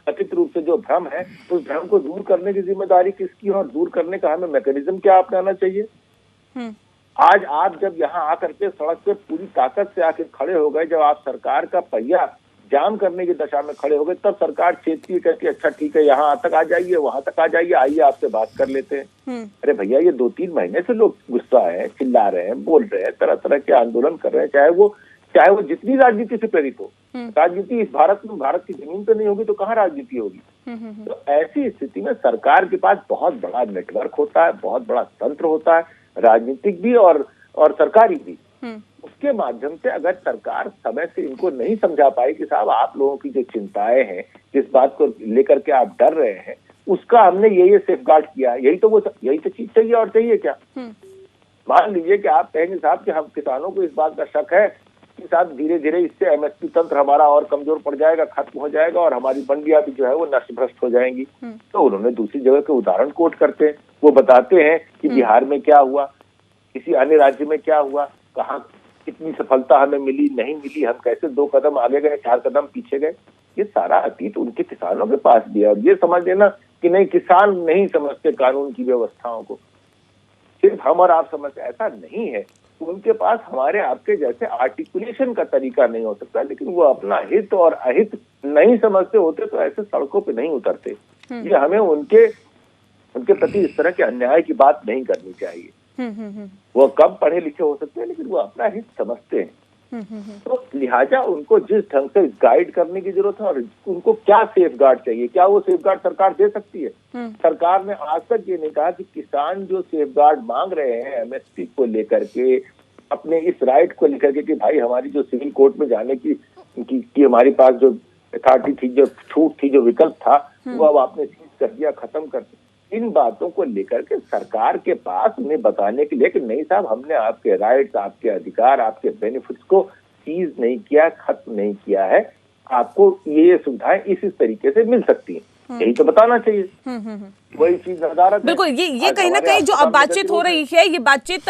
कथित रूप से जो भ्रम है, उस भ्रम को दूर करने की जिम्मेदारी किसकी है और दूर करने का हमें मैकेनिज्म क्या अपनाना चाहिए। आज आप जब यहाँ आकर के सड़क पे पूरी ताकत से आके खड़े हो गए, जब आप सरकार का पहिया जाम करने की दशा में खड़े हो गए, तब सरकार चेतती है, कहती है अच्छा ठीक है यहाँ तक आ जाइए, वहां तक आ जाइए, आइए आपसे बात कर लेते हैं। अरे भैया, ये 2-3 महीने से लोग गुस्सा है, चिल्ला रहे हैं, बोल रहे हैं, तरह तरह के आंदोलन कर रहे हैं, चाहे वो जितनी राजनीति से प्रेरित हो। राजनीति इस भारत की जमीन पे नहीं होगी तो कहाँ राजनीति होगी? तो ऐसी स्थिति में सरकार के पास बहुत बड़ा नेटवर्क होता है, बहुत बड़ा तंत्र होता है, राजनीतिक भी और सरकारी भी। उसके माध्यम से अगर सरकार समय से इनको नहीं समझा पाए कि साहब आप लोगों की जो चिंताएं हैं, जिस बात को लेकर के आप डर रहे हैं, उसका हमने ये सेफगार्ड किया, यही तो चीज चाहिए और चाहिए क्या। मान लीजिए कि आप कहेंगे साहब कि हम किसानों को इस बात का शक है कि साहब धीरे धीरे इससे एमएसपी तंत्र हमारा और कमजोर पड़ जाएगा, खत्म हो जाएगा और हमारी मंडियां भी जो है वो नष्ट भ्रष्ट हो जाएंगी। तो उन्होंने दूसरी जगह के उदाहरण कोट करते हैं, वो बताते हैं कि बिहार में क्या हुआ, किसी अन्य राज्य में क्या हुआ, कहाँ कितनी सफलता हमें मिली, नहीं मिली, हम कैसे 2 कदम आगे गए, 4 कदम पीछे गए। ये सारा अतीत उनके किसानों के पास भी है। और ये समझ लेना कि नहीं, किसान नहीं समझते कानून की व्यवस्थाओं को, सिर्फ हम और आप समझते, ऐसा नहीं है। उनके पास हमारे आपके जैसे आर्टिकुलेशन का तरीका नहीं हो सकता, लेकिन वो अपना हित और अहित नहीं समझते होते तो ऐसे सड़कों पे नहीं उतरते। ये हमें उनके प्रति इस तरह के अन्याय की बात नहीं करनी चाहिए। वो कम पढ़े लिखे हो सकते हैं, लेकिन वो अपना हित समझते हैं। तो लिहाजा उनको जिस ढंग से गाइड करने की जरूरत है और उनको क्या सेफगार्ड चाहिए, क्या वो सेफगार्ड सरकार दे सकती है। सरकार ने आज तक ये नहीं कहा कि किसान जो सेफगार्ड मांग रहे हैं एमएसपी को लेकर के, अपने इस राइट को लेकर के कि भाई हमारी जो सिविल कोर्ट में जाने की हमारी पास जो अथॉरिटी थी, जो छूट थी, जो विकल्प था, वो अब आपने सीज कर दिया, खत्म कर दिया। इन बातों को लेकर के सरकार के पास उन्हें बताने के लिए कि नहीं साहब, हमने आपके राइट्स, आपके अधिकार, आपके बेनिफिट्स को सीज नहीं किया, खत्म नहीं किया है, आपको ये सुविधाएं इस तरीके से मिल सकती हैं, यही तो बताना चाहिए। वही चीज नदारत। बिल्कुल, ये कहीं ना कहीं जो अब बातचीत हो रही है, ये बातचीत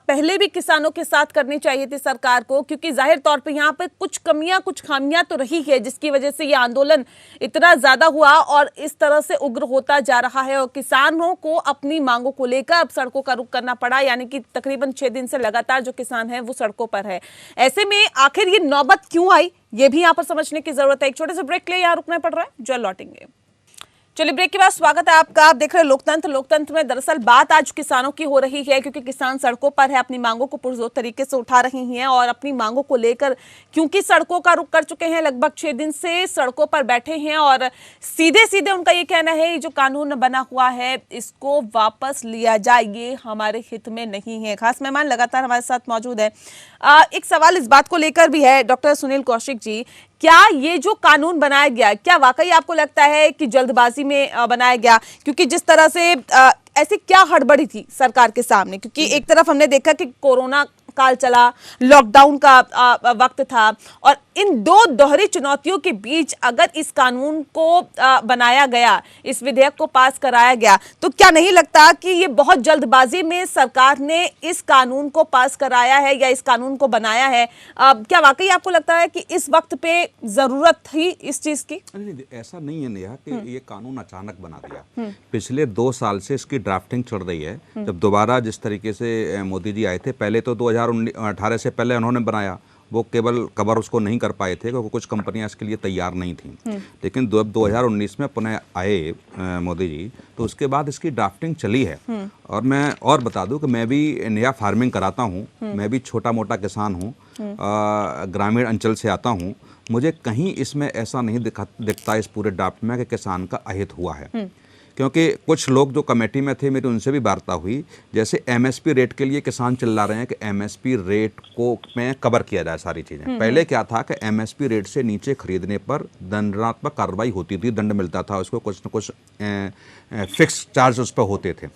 पहले भी किसानों के साथ करनी चाहिए थी सरकार को, क्योंकि जाहिर तौर पे यहाँ पे कुछ कमियां, कुछ खामियां तो रही है, जिसकी वजह से ये आंदोलन इतना ज्यादा हुआ और इस तरह से उग्र होता जा रहा है और किसानों को अपनी मांगों को लेकर अब सड़कों का रुख करना पड़ा। यानी कि तकरीबन 6 दिन से लगातार जो किसान है वो सड़कों पर है। ऐसे में आखिर ये नौबत क्यों आई, ये भी यहाँ पर समझने की जरूरत है। एक छोटे से ब्रेक के लिए यहाँ रुकना पड़ रहा है, जल्द लौटेंगे। चलिए, ब्रेक के बाद स्वागत है आपका। आप देख रहे हैं लोकतंत्र में दरअसल बात आज किसानों की हो रही है, क्योंकि किसान सड़कों पर है, अपनी मांगों को पुरजोर तरीके से उठा रही हैं और अपनी मांगों को लेकर क्योंकि सड़कों का रुख कर चुके हैं, लगभग 6 दिन से सड़कों पर बैठे हैं और सीधे सीधे उनका ये कहना है जो कानून बना हुआ है इसको वापस लिया जाए, ये हमारे हित में नहीं है। खास मेहमान लगातार हमारे साथ मौजूद है। एक सवाल इस बात को लेकर भी है, डॉक्टर सुनील कौशिक जी, क्या ये जो कानून बनाया गया, क्या वाकई आपको लगता है कि जल्दबाजी में बनाया गया? क्योंकि जिस तरह से ऐसी क्या हड़बड़ी थी सरकार के सामने, क्योंकि एक तरफ हमने देखा कि कोरोना काल चला, लॉकडाउन का वक्त था और इन दो दोहरी चुनौतियों के बीच अगर इस कानून को बनाया गया, इस विधेयक को पास कराया गया, तो क्या नहीं लगता कि ये बहुत जल्दबाजी में सरकार ने इस कानून को पास कराया है या इस कानून को बनाया है? क्या वाकई आपको लगता है कि इस वक्त पे जरूरत थी इस चीज की? नहीं, ऐसा नहीं है नेहा कि ये कानून अचानक बना दिया। पिछले 2 साल से इसकी ड्राफ्टिंग चल रही है। जब दोबारा जिस तरीके से मोदी जी आए थे, पहले तो 2018 से पहले उन्होंने बनाया, वो केवल कवर उसको नहीं कर पाए थे क्योंकि कुछ कंपनियां इसके लिए तैयार नहीं थीं। लेकिन 2019 में पुनः आए मोदी जी, तो उसके बाद इसकी ड्राफ्टिंग चली है। और मैं और बता दूं कि मैं भी नया फार्मिंग कराता हूं, मैं भी छोटा मोटा किसान हूं, ग्रामीण अंचल से आता हूं। मुझे कहीं इसमें ऐसा नहीं दिखता इस पूरे ड्राफ्ट में कि किसान का अहित हुआ है। क्योंकि कुछ लोग जो कमेटी में थे, मेरी उनसे भी वार्ता हुई, जैसे एमएसपी रेट के लिए किसान चिल्ला रहे हैं कि एमएसपी रेट को में कवर किया जाए सारी चीज़ें। पहले क्या था कि एमएसपी रेट से नीचे खरीदने पर दंडात्मक कार्रवाई होती थी, दंड मिलता था उसको, कुछ न कुछ फिक्स चार्ज उस पर होते थे।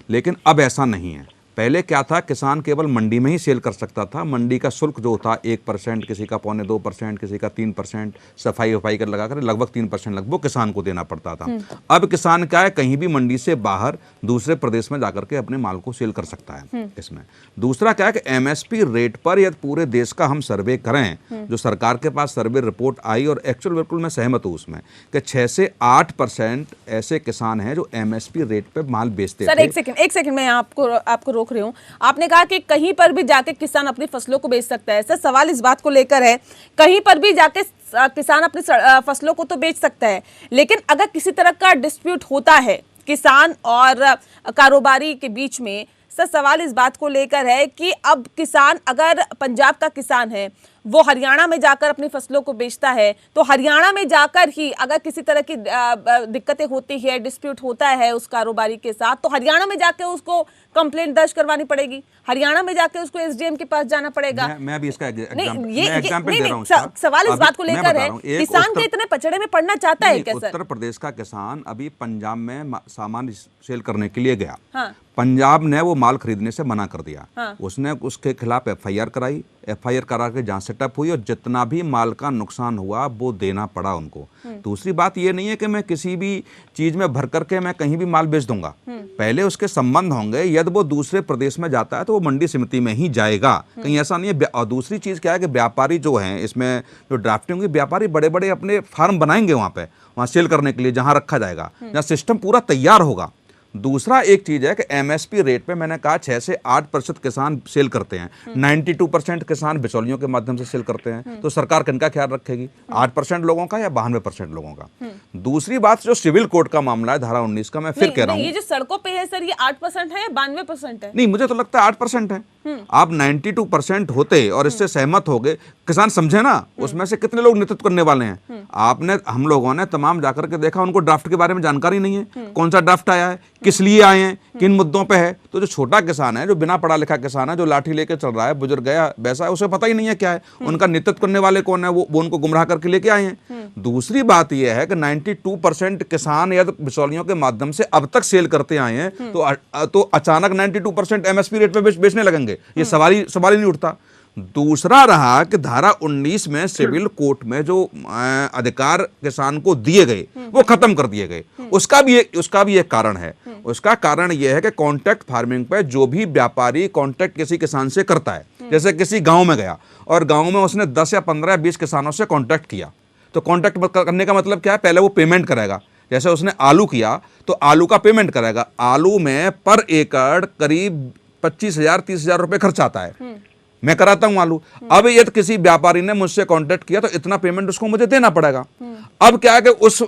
लेकिन अब ऐसा नहीं है। पहले क्या था, किसान केवल मंडी में ही सेल कर सकता था। मंडी का शुल्क जो था 1%, किसी का 2.25%, किसी का 3%, सफाई वफाई कर लगाकर लगभग 3% लगभग किसान को देना पड़ता था। अब किसान क्या है, कहीं भी मंडी से बाहर दूसरे प्रदेश में जाकर के अपने माल को सेल कर सकता है इसमें। दूसरा क्या है कि एमएसपी रेट पर यदि पूरे देश का हम सर्वे करें, जो सरकार के पास सर्वे रिपोर्ट आई, और एक्चुअल बिल्कुल मैं सहमत हूँ उसमें कि 6 से 8% ऐसे किसान हैं जो एमएसपी रेट पर माल बेचते हैं। सर एक सेकंड मैं आपको रही हूं। आपने कहा कि कहीं पर भी जाके किसान अपनी फसलों को बेच सकता है। सर, सवाल इस बात को लेकर है, कहीं पर भी जाके किसान अपनी फसलों को तो बेच सकता है, लेकिन अगर किसी तरह का डिस्प्यूट होता है किसान और कारोबारी के बीच में, सर सवाल इस बात को लेकर है कि अब किसान, अगर पंजाब का किसान है वो हरियाणा में जाकर अपनी फसलों को बेचता है, तो हरियाणा में जाकर ही अगर किसी तरह की दिक्कतें होती है, डिस्प्यूट होता है उस कारोबारी के साथ, तो हरियाणा में जाकर उसको कंप्लेंट दर्ज करवानी पड़ेगी, हरियाणा में जाकर उसको एसडीएम के पास जाना पड़ेगा। मैं भी इसका एग्जांपल दे रहा हूं। सवाल इस बात को लेकर है, किसान के इतने पचड़े में पड़ना चाहता है क्या सर? उत्तर प्रदेश का किसान अभी पंजाब में सामान सेल करने के लिए गया, हाँ। पंजाब ने वो माल खरीदने से मना कर दिया, हाँ। उसने उसके खिलाफ एफआईआर कराई, एफआईआर करा के जांच सेटअप हुई और जितना भी माल का नुकसान हुआ वो देना पड़ा उनको। दूसरी बात ये नहीं है कि मैं किसी भी चीज में भर करके मैं कहीं भी माल बेच दूंगा, पहले उसके संबंध होंगे, यदि वो दूसरे प्रदेश में जाता है तो वो मंडी समिति में ही जाएगा, कहीं ऐसा नहीं है। और दूसरी चीज क्या है कि व्यापारी जो हैं इसमें जो ड्राफ्टिंग हुई, व्यापारी बड़े बड़े अपने फार्म बनाएंगे वहाँ सेल करने के लिए, जहाँ रखा जाएगा, जहाँ सिस्टम पूरा तैयार होगा। दूसरा एक चीज है कि एमएसपी रेट पे मैंने कहा 6 से 8% किसान सेल करते हैं, 92% किसान बिचौलियों के माध्यम से सेल करते हैं, तो सरकार किनका ख्याल रखेगी, 8% लोगों का या 92% लोगों का? दूसरी बात जो सिविल कोर्ट का मामला है धारा 19 का, मैं फिर कह रहा हूँ, ये जो सड़कों पे है सर, ये 8% है या 92% है? नहीं, मुझे तो लगता है 8% है। आप 92% होते और इससे सहमत हो गए, किसान समझे ना, उसमें से कितने लोग नेतृत्व करने वाले हैं? आपने, हम लोगों ने तमाम जाकर के देखा, उनको ड्राफ्ट के बारे में जानकारी नहीं है, कौन सा ड्राफ्ट आया है, किस लिए आए हैं, किन मुद्दों पे है। तो जो छोटा किसान है, जो बिना पढ़ा लिखा किसान है, जो लाठी लेके चल रहा है, बुजुर्ग गया वैसा है, उसे पता ही नहीं है क्या है, उनका नेतृत्व करने वाले कौन है, वो उनको गुमराह करके लेके आए हैं। दूसरी बात यह है कि 92% किसान या बिचौलियों के माध्यम से अब तक सेल करते आए हैं, तो अचानक 92% एमएसपी रेट पे बेचने लगेंगे, ये सवाल ही नहीं उठता। दूसरा रहा कि धारा 19 में सिविल कोर्ट में जो अधिकार किसान को दिए गए वो खत्म कर दिए गए। उसका भी एक कारण है। उसका कारण यह है कि कॉन्ट्रैक्ट फार्मिंग पे जो भी व्यापारी कॉन्ट्रैक्ट किसी किसान से करता है, जैसे किसी गांव में गया और गांव में उसने 10 या 15 या 20 किसानों से कॉन्ट्रैक्ट किया, तो कॉन्ट्रैक्ट करने का मतलब क्या है, पहले वो पेमेंट करेगा। जैसे उसने आलू किया तो आलू का पेमेंट करेगा। आलू में पर एकड़ करीब 25,000 30,000 रुपए खर्च आता है, मैं कराता हूं आलू। अब यदि किसी व्यापारी ने मुझसे कॉन्ट्रैक्ट किया तो इतना पेमेंट उसको मुझे देना पड़ेगा। अब क्या है कि उस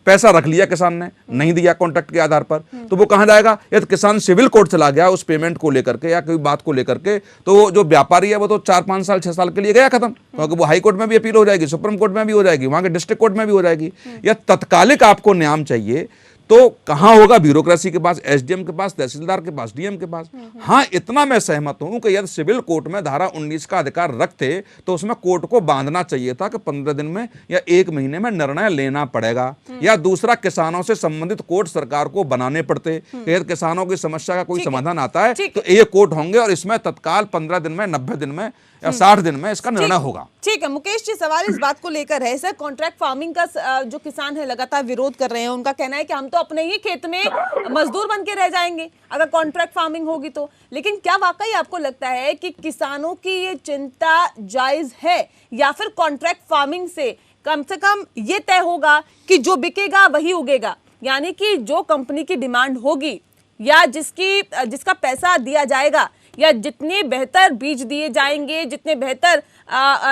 पैसा रख लिया किसान ने, नहीं दिया कॉन्ट्रैक्ट के आधार पर, तो वो कहां जाएगा? यदि किसान सिविल कोर्ट चला गया उस पेमेंट को लेकर के या कोई बात को लेकर के, तो जो व्यापारी है वो तो 4-5 साल 6 साल के लिए गया खत्म, क्योंकि वो हाई कोर्ट में भी अपील हो जाएगी, सुप्रीम कोर्ट में भी हो जाएगी, वहां के डिस्ट्रिक्ट कोर्ट में भी हो जाएगी। या तत्कालिक आपको न्याय चाहिए तो कहां होगा? ब्यूरोक्रेसी के पास, एसडीएम के पास, तहसीलदार के पास, डीएम के पास। हाँ, इतना मैं सहमत हूं कि यदि सिविल कोर्ट में धारा 19 का अधिकार रखते तो उसमें कोर्ट को बांधना चाहिए था कि 15 दिन में या 1 महीने में निर्णय लेना पड़ेगा। या दूसरा, किसानों से संबंधित कोर्ट सरकार को बनाने पड़ते। यदि किसानों की समस्या का कोई समाधान आता है तो ये कोर्ट होंगे और इसमें तत्काल 15 दिन में, 90 दिन में या 60 दिन में इसका निर्णय होगा। ठीक है मुकेश जी, सवाल इस बात को लेकर है सर, कॉन्ट्रैक्ट फार्मिंग का जो किसान है लगातार विरोध कर रहे हैं। उनका कहना है कि हम तो अपने ही खेत में मजदूर बन के रह जाएंगे अगर कॉन्ट्रैक्ट फार्मिंग होगी तो। लेकिन क्या वाकई आपको लगता है कि किसानों की ये चिंता जायज है, या फिर कॉन्ट्रैक्ट फार्मिंग से कम ये तय होगा कि जो बिकेगा वही उगेगा, यानी कि जो कंपनी की डिमांड होगी या जिसका पैसा दिया जाएगा या जितने बेहतर बीज दिए जाएंगे, जितने बेहतर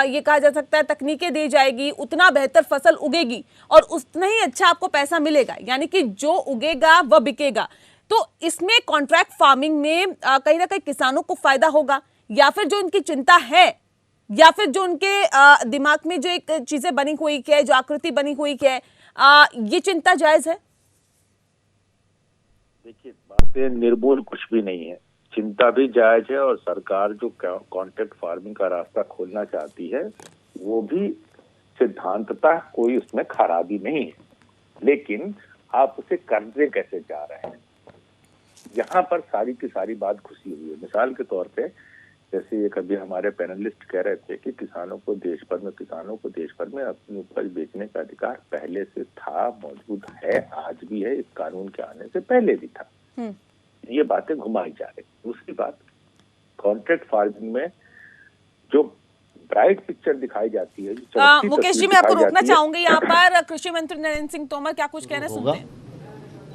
ये कहा जा सकता है तकनीकें दी जाएगी, उतना बेहतर फसल उगेगी और उतना ही अच्छा आपको पैसा मिलेगा, यानी कि जो उगेगा वह बिकेगा। तो इसमें कॉन्ट्रैक्ट फार्मिंग में कहीं ना कहीं किसानों को फायदा होगा, या फिर जो उनकी चिंता है, या फिर जो उनके दिमाग में जो एक चीजें बनी हुई है, जो आकृति बनी हुई है, ये चिंता जायज है? देखिए, बातें निर्मूल कुछ भी नहीं है, चिंता भी जायज है। और सरकार जो कॉन्ट्रैक्ट फार्मिंग का रास्ता खोलना चाहती है वो भी सिद्धांततः कोई उसमें खराबी नहीं है, लेकिन आप उसे करने कैसे जा रहे हैं, यहाँ पर सारी की सारी बात घुसी हुई है। मिसाल के तौर पे, जैसे एक अभी हमारे पैनलिस्ट कह रहे थे कि किसानों को देश भर में अपनी उपज बेचने का अधिकार पहले से था, मौजूद है, आज भी है, इस कानून के आने से पहले भी था। ये बातें घुमाई जा रही। दूसरी बात, कॉन्ट्रैक्ट फार्मिंग में जो ब्राइट पिक्चर दिखाई जाती है, मुकेश जी मैं आपको रोकना चाहूंगी यहाँ पर। कृषि मंत्री नरेंद्र सिंह तोमर क्या कुछ कहना सुनते हैं?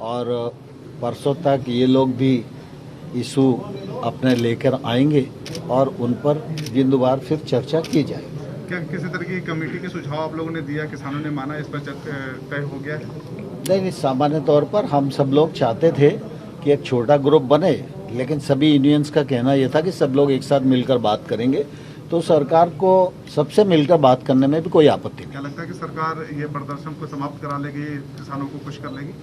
और परसों तक ये लोग भी इशू अपने लेकर आएंगे और उन पर जिंदवार फिर चर्चा की जाएगी। क्या किसी तरह की कमेटी के सुझाव आप लोगों ने दिया, किसानों ने माना, इस पर तय हो गया है? नहीं, सामान्य तौर पर हम सब लोग चाहते थे कि एक छोटा ग्रुप बने, लेकिन सभी यूनियंस का कहना यह था कि सब लोग एक साथ मिलकर बात करेंगे तो सरकार को सबसे मिलकर बात करने में भी कोई आपत्ति नहीं। क्या लगता है कि सरकार ये प्रदर्शन को समाप्त करा लेगी, किसानों को खुश कर लेगी?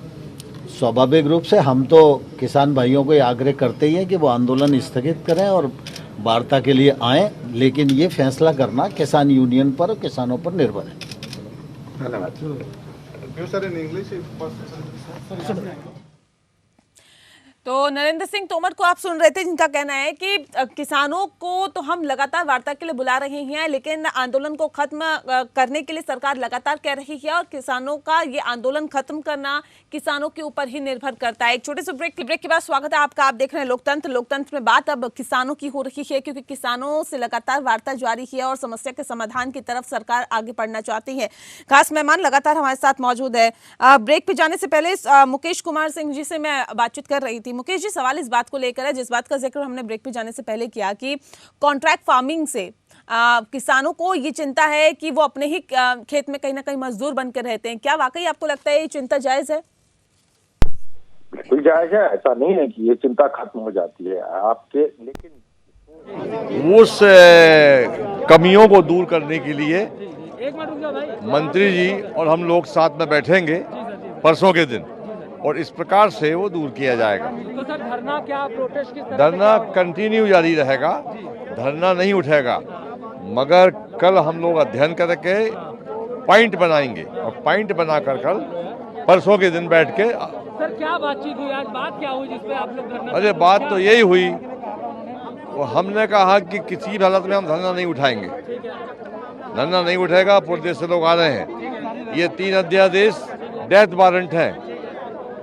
स्वाभाविक रूप से हम तो किसान भाइयों को ये आग्रह करते ही हैं कि वो आंदोलन स्थगित करें और वार्ता के लिए आएं, लेकिन ये फैसला करना किसान यूनियन पर और किसानों पर निर्भर है। तो नरेंद्र सिंह तोमर को आप सुन रहे थे, जिनका कहना है कि किसानों को तो हम लगातार वार्ता के लिए बुला रहे हैं, लेकिन आंदोलन को खत्म करने के लिए सरकार लगातार कह रही है और किसानों का ये आंदोलन खत्म करना किसानों के ऊपर ही निर्भर करता है। एक छोटे से ब्रेक के बाद स्वागत है आपका। आप देख रहे हैं लोकतंत्र में बात अब किसानों की हो रही है, क्योंकि किसानों से लगातार वार्ता जारी है और समस्या के समाधान की तरफ सरकार आगे बढ़ना चाहती है। खास मेहमान लगातार हमारे साथ मौजूद है। ब्रेक पे जाने से पहले मुकेश कुमार सिंह जी से मैं बातचीत कर रही थी। मुकेश जी, सवाल इस बात को लेकर है जिस बात का जिक्र हमने ब्रेक पे जाने से पहले किया कि कॉन्ट्रैक्ट फार्मिंग से किसानों को ये चिंता है कि वो अपने ही खेत में कहीं ना कहीं मजदूर बनकर रहते हैं। क्या वाकई आपको लगता है ये चिंता जायज है? बिल्कुल जायज है, ऐसा नहीं है कि ये चिंता खत्म हो जाती है आपके, लेकिन उस कमियों को दूर करने के लिए मंत्री जी और हम लोग साथ में बैठेंगे परसों के दिन और इस प्रकार से वो दूर किया जाएगा। तो सर धरना क्या प्रोटेस्ट किस तरह धरना कंटिन्यू जारी रहेगा, धरना नहीं उठेगा, मगर कल हम लोग अध्ययन करके पॉइंट बनाएंगे और पॉइंट बनाकर कल परसों के दिन बैठ के। सर क्या बातचीत हुई आज, बात क्या हुई जिसपे आप लोग धरना? अरे बात तो यही हुई, वो हमने कहा कि किसी भी हालत में हम धरना नहीं उठाएंगे, धरना नहीं उठेगा। पूरे देश से लोग आ रहे हैं, ये 3 अध्यादेश डेथ वारंट है,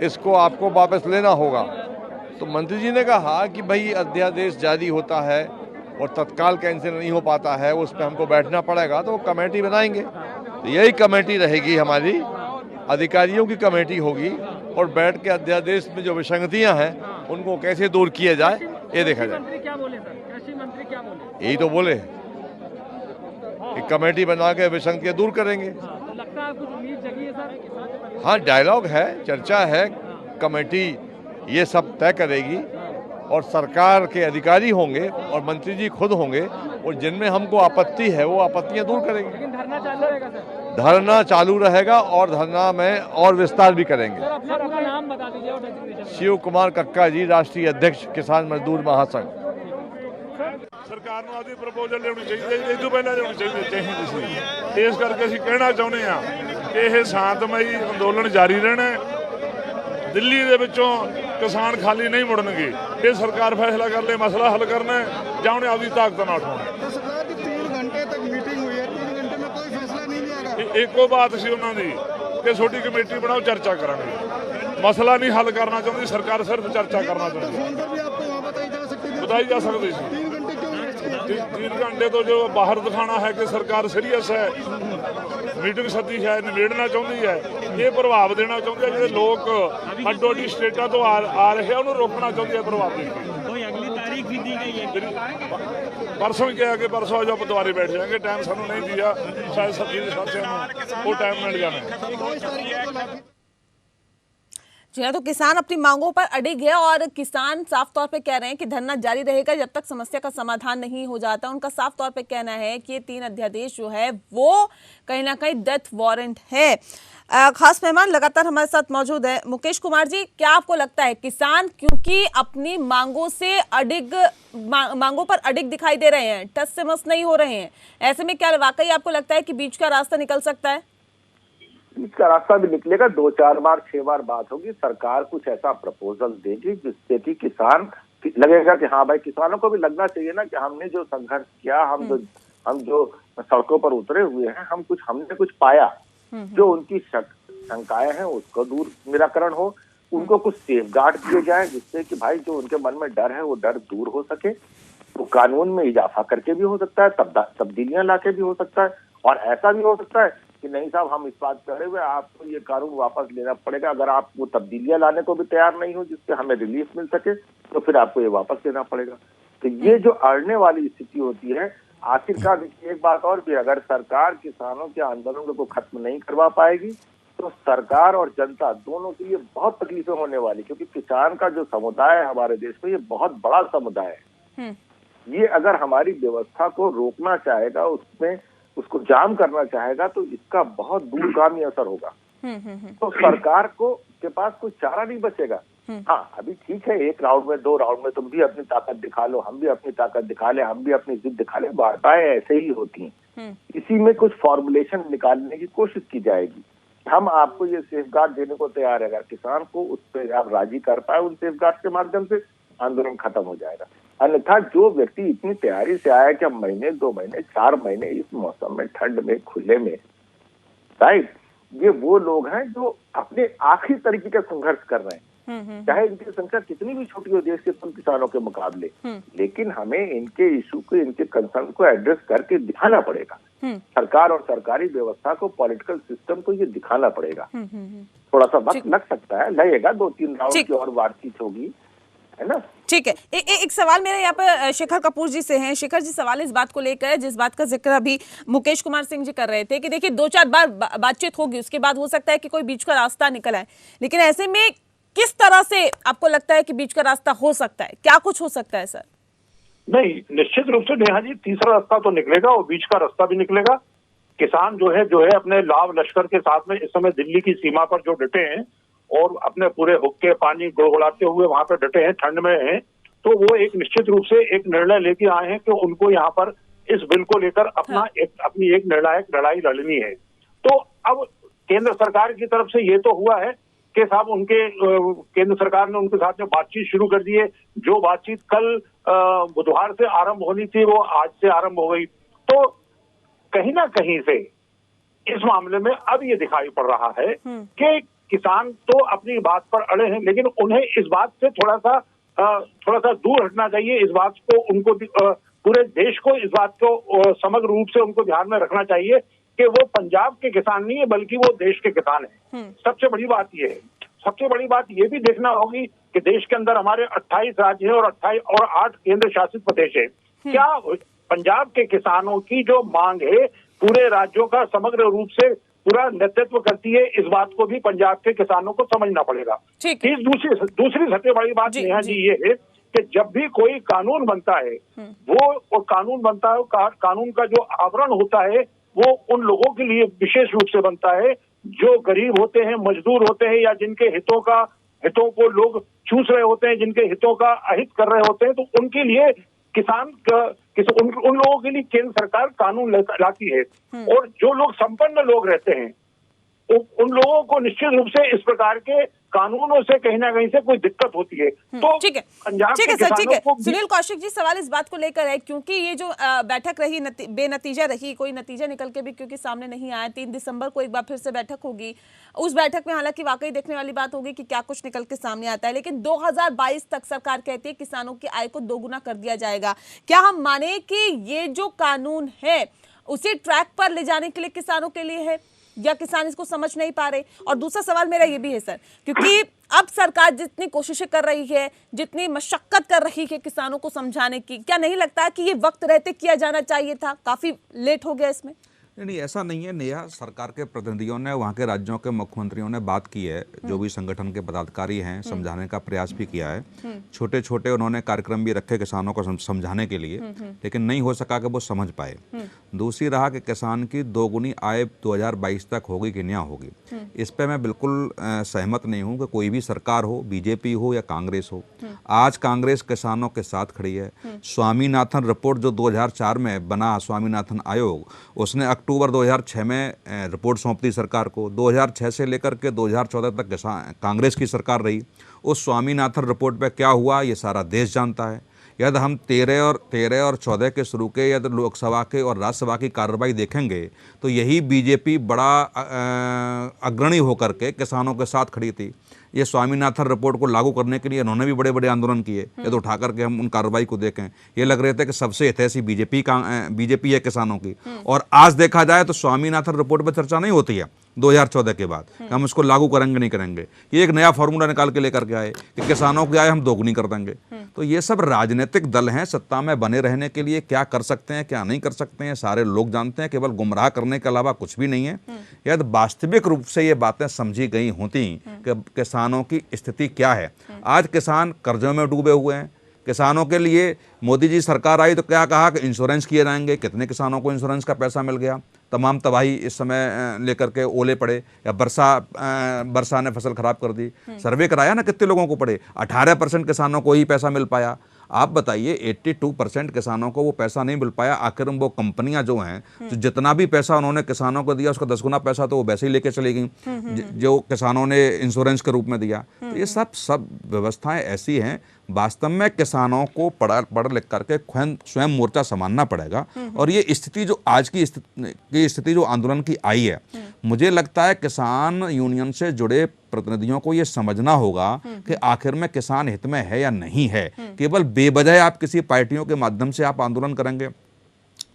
इसको आपको वापस लेना होगा। तो मंत्री जी ने कहा कि भाई अध्यादेश जारी होता है और तत्काल कैंसिल नहीं हो पाता है, उस पर हमको बैठना पड़ेगा, तो वो कमेटी बनाएंगे। तो यही कमेटी रहेगी, हमारी अधिकारियों की कमेटी होगी और बैठ के अध्यादेश में जो विसंगतियां हैं उनको कैसे दूर किया जाए ये देखा जाए। क्या बोले सर? कृषि मंत्री क्या बोले? यही तो बोले, एक कमेटी बना के विसंगतियां दूर करेंगे। तो लगता है कुछ उम्मीद जगी है सर? हाँ, डायलॉग है, चर्चा है, कमेटी ये सब तय करेगी और सरकार के अधिकारी होंगे और मंत्री जी खुद होंगे और जिनमें हमको आपत्ति है वो आपत्तियां दूर करेंगे। लेकिन धरना चालू रहेगा सर? धरना चालू रहेगा और धरना में और विस्तार भी करेंगे। सर अपना नाम बता दीजिए और डेजिग्नेशन। शिव कुमार कक्का जी, राष्ट्रीय अध्यक्ष किसान मजदूर महासंघ। सरकार ਨੂੰ ਆਦੀ ਪ੍ਰਪੋਜ਼ਲ ਲਿਆਉਣੀ ਚਾਹੀਦੀ ਹੈ, ਇਹ ਤੋਂ ਪਹਿਲਾਂ ਲਿਆਉਣੀ ਚਾਹੀਦੀ ਸੀ। ਇਸ ਕਰਕੇ ਅਸੀਂ ਕਹਿਣਾ ਚਾਹੁੰਦੇ ਹਾਂ ਕਿ ਇਹ ਸ਼ਾਂਤਮਈ ਅੰਦੋਲਨ ਜਾਰੀ ਰਹਿਣਾ ਹੈ। ਦਿੱਲੀ ਦੇ ਵਿੱਚੋਂ ਕਿਸਾਨ ਖਾਲੀ ਨਹੀਂ ਮੁੜਨਗੇ। ਇਹ ਸਰਕਾਰ ਫੈਸਲਾ ਕਰ ਲੇ ਮਸਲਾ ਹੱਲ ਕਰਨਾ ਹੈ ਜਾਂ ਉਹਨੇ ਆਪਦੀ ਤਾਕਤ ਨਾਲ ਉਠਾਉਣਾ। सरकार की 3 घंटे तक मीटिंग हुई है, 3 घंटे में कोई फैसला नहीं लिया गया। ਇੱਕੋ ਬਾਤ ਸੀ ਉਹਨਾਂ ਦੀ ਕਿ ਛੋਟੀ ਕਮੇਟੀ ਬਣਾਓ, ਚਰਚਾ ਕਰਾਂਗੇ। ਮਸਲਾ ਨਹੀਂ ਹੱਲ ਕਰਨਾ ਚਾਹੁੰਦੀ ਸਰਕਾਰ, ਸਿਰਫ ਚਰਚਾ ਕਰਨਾ ਚਾਹੁੰਦੀ। फोन पर भी आपको वहाँ बताई जा सकती थी। बताई जा सकती थी। 3 घंटे क्यों वेस्ट किया? 3 घंटे तो जो बाहर दिखाना है कि सरकार सीरियस है, मीटिंग सदी है, निबेड़ना चाहती है, ये प्रभाव देना चाहती है। जो लोग अड्डो अड्डी स्टेटा तो आ रहे हैं उन्हें रोकना चाहती है प्रभाव देकर। कोई अगली तारीख भी दी गई है? परसों ही कहा कि परसों आज आप दोबारा बैठ जाएंगे, टाइम सानू नहीं दिया, शायद सब्जी के साथ वो टाइम मिल जाना। जी हाँ, तो किसान अपनी मांगों पर अड़िग है और किसान साफ तौर पे कह रहे हैं कि धरना जारी रहेगा जब तक समस्या का समाधान नहीं हो जाता। उनका साफ तौर पे कहना है कि ये 3 अध्यादेश जो है वो कहीं ना कहीं डेथ वारंट है। खास मेहमान लगातार हमारे साथ मौजूद है। मुकेश कुमार जी, क्या आपको लगता है किसान क्योंकि अपनी मांगों से मांगों पर अड़िग दिखाई दे रहे हैं, टस से मस नहीं हो रहे हैं, ऐसे में क्या वाकई आपको लगता है कि बीच का रास्ता निकल सकता है? इसका रास्ता भी निकलेगा। 2-4 बार 6 बार बात होगी, सरकार कुछ ऐसा प्रपोजल देगी जिससे कि किसान लगेगा कि हाँ भाई, किसानों को भी लगना चाहिए ना कि हमने जो संघर्ष किया, हम जो सड़कों पर उतरे हुए हैं, हमने कुछ पाया। जो उनकी शंकाएं हैं उसको दूर निराकरण हो, उनको कुछ सेफगार्ड दिए जाए जिससे कि भाई जो उनके मन में डर है वो डर दूर हो सके। तो कानून में इजाफा करके भी हो सकता है, तब्दीलियां लाके भी हो सकता है, और ऐसा भी हो सकता है कि नहीं साहब हम इस बात पे अड़े हुए, आपको ये कानून वापस लेना पड़ेगा। अगर आप वो तब्दीलियां लाने को भी तैयार नहीं हो जिससे हमें रिलीफ मिल सके, तो फिर आपको ये वापस लेना पड़ेगा। तो ये जो अड़ने वाली स्थिति होती है, आखिरकार एक बात और भी, अगर सरकार किसानों के आंदोलन को खत्म नहीं करवा पाएगी तो सरकार और जनता दोनों के लिए बहुत तकलीफें होने वाली, क्योंकि किसान का जो समुदाय है हमारे देश में, ये बहुत बड़ा समुदाय है। ये अगर हमारी व्यवस्था को रोकना चाहेगा, उसमें उसको जाम करना चाहेगा, तो इसका बहुत दूरगामी असर होगा। तो सरकार को के पास कोई चारा नहीं बचेगा। हाँ, अभी ठीक है, 1 राउंड में 2 राउंड में तुम भी अपनी ताकत दिखा लो, हम भी अपनी ताकत दिखा ले, हम भी अपनी जिद दिखा ले, वार्ताएं ऐसे ही होती हैं। इसी में कुछ फॉर्मुलेशन निकालने की कोशिश की जाएगी। हम आपको ये सेफगार्ड देने को तैयार है, अगर किसान को उस पर आप राजी कर पाए, उन सेफगार्ड के माध्यम से आंदोलन खत्म हो जाएगा। अन्यथा जो व्यक्ति इतनी तैयारी से आया कि हम महीने 2 महीने 4 महीने इस मौसम में, ठंड में, खुले में, राइट, ये वो लोग हैं जो अपने आखिरी तरीके का संघर्ष कर रहे हैं। चाहे इनकी संख्या कितनी भी छोटी हो देश के कुल किसानों के मुकाबले, लेकिन हमें इनके इशू को, इनके कंसर्न को एड्रेस करके दिखाना पड़ेगा। सरकार और सरकारी व्यवस्था को, पॉलिटिकल सिस्टम को ये दिखाना पड़ेगा। थोड़ा सा वक्त लग सकता है, लगेगा, 2-3 राउंड की और बातचीत होगी, है ना। ठीक है। एक सवाल मेरा यहाँ पर शेखर कपूर जी से है। शेखर जी, सवाल इस बात को लेकर, जिस बात का जिक्र अभी मुकेश कुमार सिंह जी कर रहे थे कि देखिए 2-4 बार बातचीत होगी, उसके बाद हो सकता है कि कोई बीच का रास्ता निकल आए, लेकिन ऐसे में किस तरह से आपको लगता है कि बीच का रास्ता हो सकता है? क्या कुछ हो सकता है सर? नहीं, निश्चित रूप से नेहा जी, तीसरा रास्ता तो निकलेगा और बीच का रास्ता भी निकलेगा। किसान जो है अपने लाभ लश्कर के साथ में इस समय दिल्ली की सीमा पर जो डटे हैं और अपने पूरे हुक्के पानी गुड़गुड़ाते हुए वहां पर डटे हैं, ठंड में हैं, तो वो एक निश्चित रूप से एक निर्णय लेके आए हैं कि उनको यहाँ पर इस बिल को लेकर अपनी एक निर्णायक लड़ाई लड़नी है। तो अब केंद्र सरकार की तरफ से ये तो हुआ है कि साहब उनके केंद्र सरकार ने उनके साथ में बातचीत शुरू कर दी है। जो बातचीत कल बुधवार से आरंभ होनी थी वो आज से आरंभ हो गई। तो कहीं ना कहीं से इस मामले में अब ये दिखाई पड़ रहा है कि किसान तो अपनी बात पर अड़े हैं, लेकिन उन्हें इस बात से थोड़ा सा दूर हटना चाहिए। इस बात को उनको पूरे देश को इस बात को समग्र रूप से उनको ध्यान में रखना चाहिए कि वो पंजाब के किसान नहीं है, बल्कि वो देश के किसान हैं। सबसे बड़ी बात ये है। सबसे बड़ी बात ये भी देखना होगी कि देश के अंदर हमारे 28 राज्य हैं और 8 केंद्र शासित प्रदेश है। क्या पंजाब के किसानों की जो मांग है पूरे राज्यों का समग्र रूप से पूरा नेतृत्व करती है? इस बात को भी पंजाब के किसानों को समझना पड़ेगा। दूसरी सबसे बड़ी बात नेहा जी ये है कि जब भी कोई कानून बनता है वो कानून बनता है, कानून का जो आवरण होता है वो उन लोगों के लिए विशेष रूप से बनता है जो गरीब होते हैं, मजदूर होते हैं, या जिनके हितों को लोग चूस रहे होते हैं, जिनके हितों का अहित कर रहे होते हैं। तो उनके लिए उन लोगों के लिए केंद्र सरकार कानून लाती है। और जो लोग संपन्न लोग रहते हैं उन लोगों को निश्चित रूप से इस प्रकार के कानूनों से कहीं ना कहीं से कोई दिक्कत होती है। तो ठीक है, पंजाब ठीक है के सर, ठीक है। किसानों को सुनील कौशिक जी, सवाल इस बात को लेकर है क्योंकि ये जो बैठक रही बेनतीजा रही, कोई नतीजा निकल के भी क्योंकि सामने नहीं आया। 3 दिसंबर को एक बार फिर से बैठक होगी। उस बैठक में हालांकि वाकई देखने वाली बात होगी कि क्या कुछ निकल के सामने आता है, लेकिन 2022 तक सरकार कहती है किसानों की आय को दोगुना कर दिया जाएगा। क्या हम माने कि ये जो कानून है उसे ट्रैक पर ले जाने के लिए किसानों के लिए है, या किसान इसको समझ नहीं पा रहे? और दूसरा सवाल मेरा ये भी है सर, क्योंकि अब सरकार जितनी कोशिशें कर रही है, जितनी मशक्कत कर रही है किसानों को समझाने की, क्या नहीं लगता कि ये वक्त रहते किया जाना चाहिए था? काफी लेट हो गया इसमें। नहीं, ऐसा नहीं है नेहा। सरकार के प्रतिनिधियों ने, वहाँ के राज्यों के मुख्यमंत्रियों ने बात की है, जो भी संगठन के पदाधिकारी हैं, समझाने का प्रयास भी किया है। छोटे छोटे उन्होंने कार्यक्रम भी रखे किसानों को समझाने के लिए, लेकिन नहीं हो सका कि वो समझ पाए। दूसरी रहा कि किसान की दोगुनी आय 2022 तक होगी कि नहीं होगी, इस पर मैं बिल्कुल सहमत नहीं हूँ कि कोई भी सरकार हो, बीजेपी हो या कांग्रेस हो। आज कांग्रेस किसानों के साथ खड़ी है। स्वामीनाथन रिपोर्ट जो 2004 में बना, स्वामीनाथन आयोग, उसने अक्टूबर 2006 में रिपोर्ट सौंप दी सरकार को। 2006 से लेकर के 2014 तक कांग्रेस की सरकार रही। उस स्वामीनाथन रिपोर्ट पे क्या हुआ ये सारा देश जानता है। यदि हम 13 और 14 के शुरू के यदि लोकसभा के और राज्यसभा की कार्रवाई देखेंगे तो यही बीजेपी बड़ा अग्रणी होकर के किसानों के साथ खड़ी थी। ये स्वामीनाथन रिपोर्ट को लागू करने के लिए इन्होंने भी बड़े बड़े आंदोलन किए। यदि उठा करके हम उन कार्रवाई को देखें, ये लग रहे थे कि सबसे हितैषी बीजेपी है किसानों की। और आज देखा जाए तो स्वामीनाथन रिपोर्ट पर चर्चा नहीं होती है 2014 के बाद, हम इसको लागू करेंगे नहीं करेंगे। ये एक नया फॉर्मूला निकाल के लेकर के आए कि किसानों की आय हम दोगुनी कर देंगे। तो ये सब राजनीतिक दल हैं, सत्ता में बने रहने के लिए क्या कर सकते हैं क्या नहीं कर सकते हैं सारे लोग जानते हैं। केवल गुमराह करने के अलावा कुछ भी नहीं है। यदि वास्तविक रूप से ये बातें समझी गई होती कि किसानों की स्थिति क्या है। आज किसान कर्जों में डूबे हुए हैं, किसानों के लिए मोदी जी सरकार आई तो क्या कहा कि इंश्योरेंस किए जाएंगे, कितने किसानों को इंश्योरेंस का पैसा मिल गया। तमाम तबाही इस समय लेकर के ओले पड़े या वर्षा ने फसल खराब कर दी। सर्वे कराया ना, कितने लोगों को पड़े, 18% किसानों को ही पैसा मिल पाया। आप बताइए 82% किसानों को वो पैसा नहीं मिल पाया। आखिर वो कंपनियां जो हैं, तो जितना भी पैसा उन्होंने किसानों को दिया उसका 10 गुना पैसा तो वो वैसे ही लेके चली गई जो किसानों ने इंश्योरेंस के रूप में दिया। तो ये सब व्यवस्थाएं ऐसी हैं, वास्तव में किसानों को पढ़ लिख करके स्वयं मोर्चा संभालना पड़ेगा। और ये स्थिति जो आज की स्थिति जो आंदोलन की आई है, मुझे लगता है किसान यूनियन से जुड़े प्रतिनिधियों को ये समझना होगा कि आखिर में किसान हित में है या नहीं है। केवल बेवजह आप किसी पार्टियों के माध्यम से आप आंदोलन करेंगे।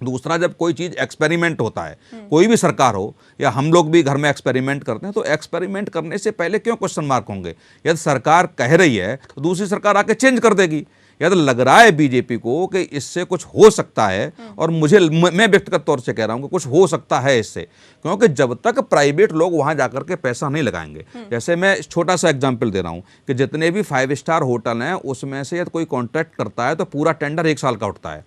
दूसरा, जब कोई चीज एक्सपेरिमेंट होता है, कोई भी सरकार हो या हम लोग भी घर में एक्सपेरिमेंट करते हैं, तो एक्सपेरिमेंट करने से पहले क्यों क्वेश्चन मार्क होंगे? यदि सरकार कह रही है तो दूसरी सरकार आके चेंज कर देगी। यदि लग रहा है बीजेपी को कि इससे कुछ हो सकता है, और मैं व्यक्तिगत तौर से कह रहा हूं कि कुछ हो सकता है इससे, क्योंकि जब तक प्राइवेट लोग वहां जाकर के पैसा नहीं लगाएंगे, जैसे मैं छोटा सा एग्जांपल दे रहा हूं कि जितने भी 5 स्टार होटल हैं उसमें से यदि कोई कॉन्ट्रैक्ट करता है तो पूरा टेंडर 1 साल का उठता है।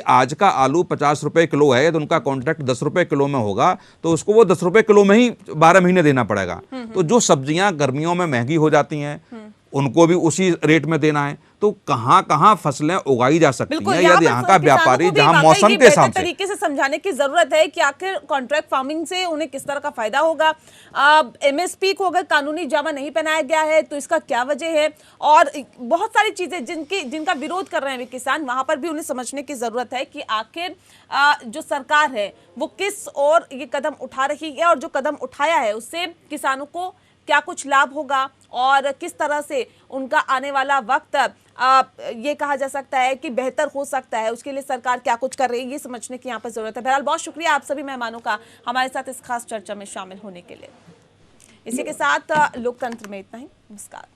आज का आलू 50 रुपए किलो है, यदि उनका कॉन्ट्रैक्ट 10 रुपए किलो में होगा तो उसको वो 10 रुपए किलो में ही 12 महीने देना पड़ेगा। तो जो सब्जियां गर्मियों में महंगी हो जाती हैं उनको भी उसी रेट में देना है। तो कहां फसलें उगाई जा सकती हैं यदि यहाँ का व्यापारी जहां मौसम के हिसाब से तरीके से समझाने की जरूरत है कि आखिर कॉन्ट्रैक्ट फार्मिंग से उन्हें किस तरह का फायदा होगा। एमएसपी को अगर कानूनी जामा नहीं पहनाया गया है तो इसका क्या वजह है, और बहुत सारी चीजें जिनका विरोध कर रहे हैं वे किसान, वहां पर भी उन्हें समझने की जरूरत है कि आखिर जो सरकार है वो किस ओर ये कदम उठा रही है, और जो कदम उठाया है उससे किसानों को क्या कुछ लाभ होगा और किस तरह से उनका आने वाला वक्त ये कहा जा सकता है कि बेहतर हो सकता है, उसके लिए सरकार क्या कुछ कर रही है, ये समझने की यहाँ पर जरूरत है। बहरहाल बहुत शुक्रिया आप सभी मेहमानों का हमारे साथ इस खास चर्चा में शामिल होने के लिए। इसी के साथ लोकतंत्र में इतना ही। नमस्कार।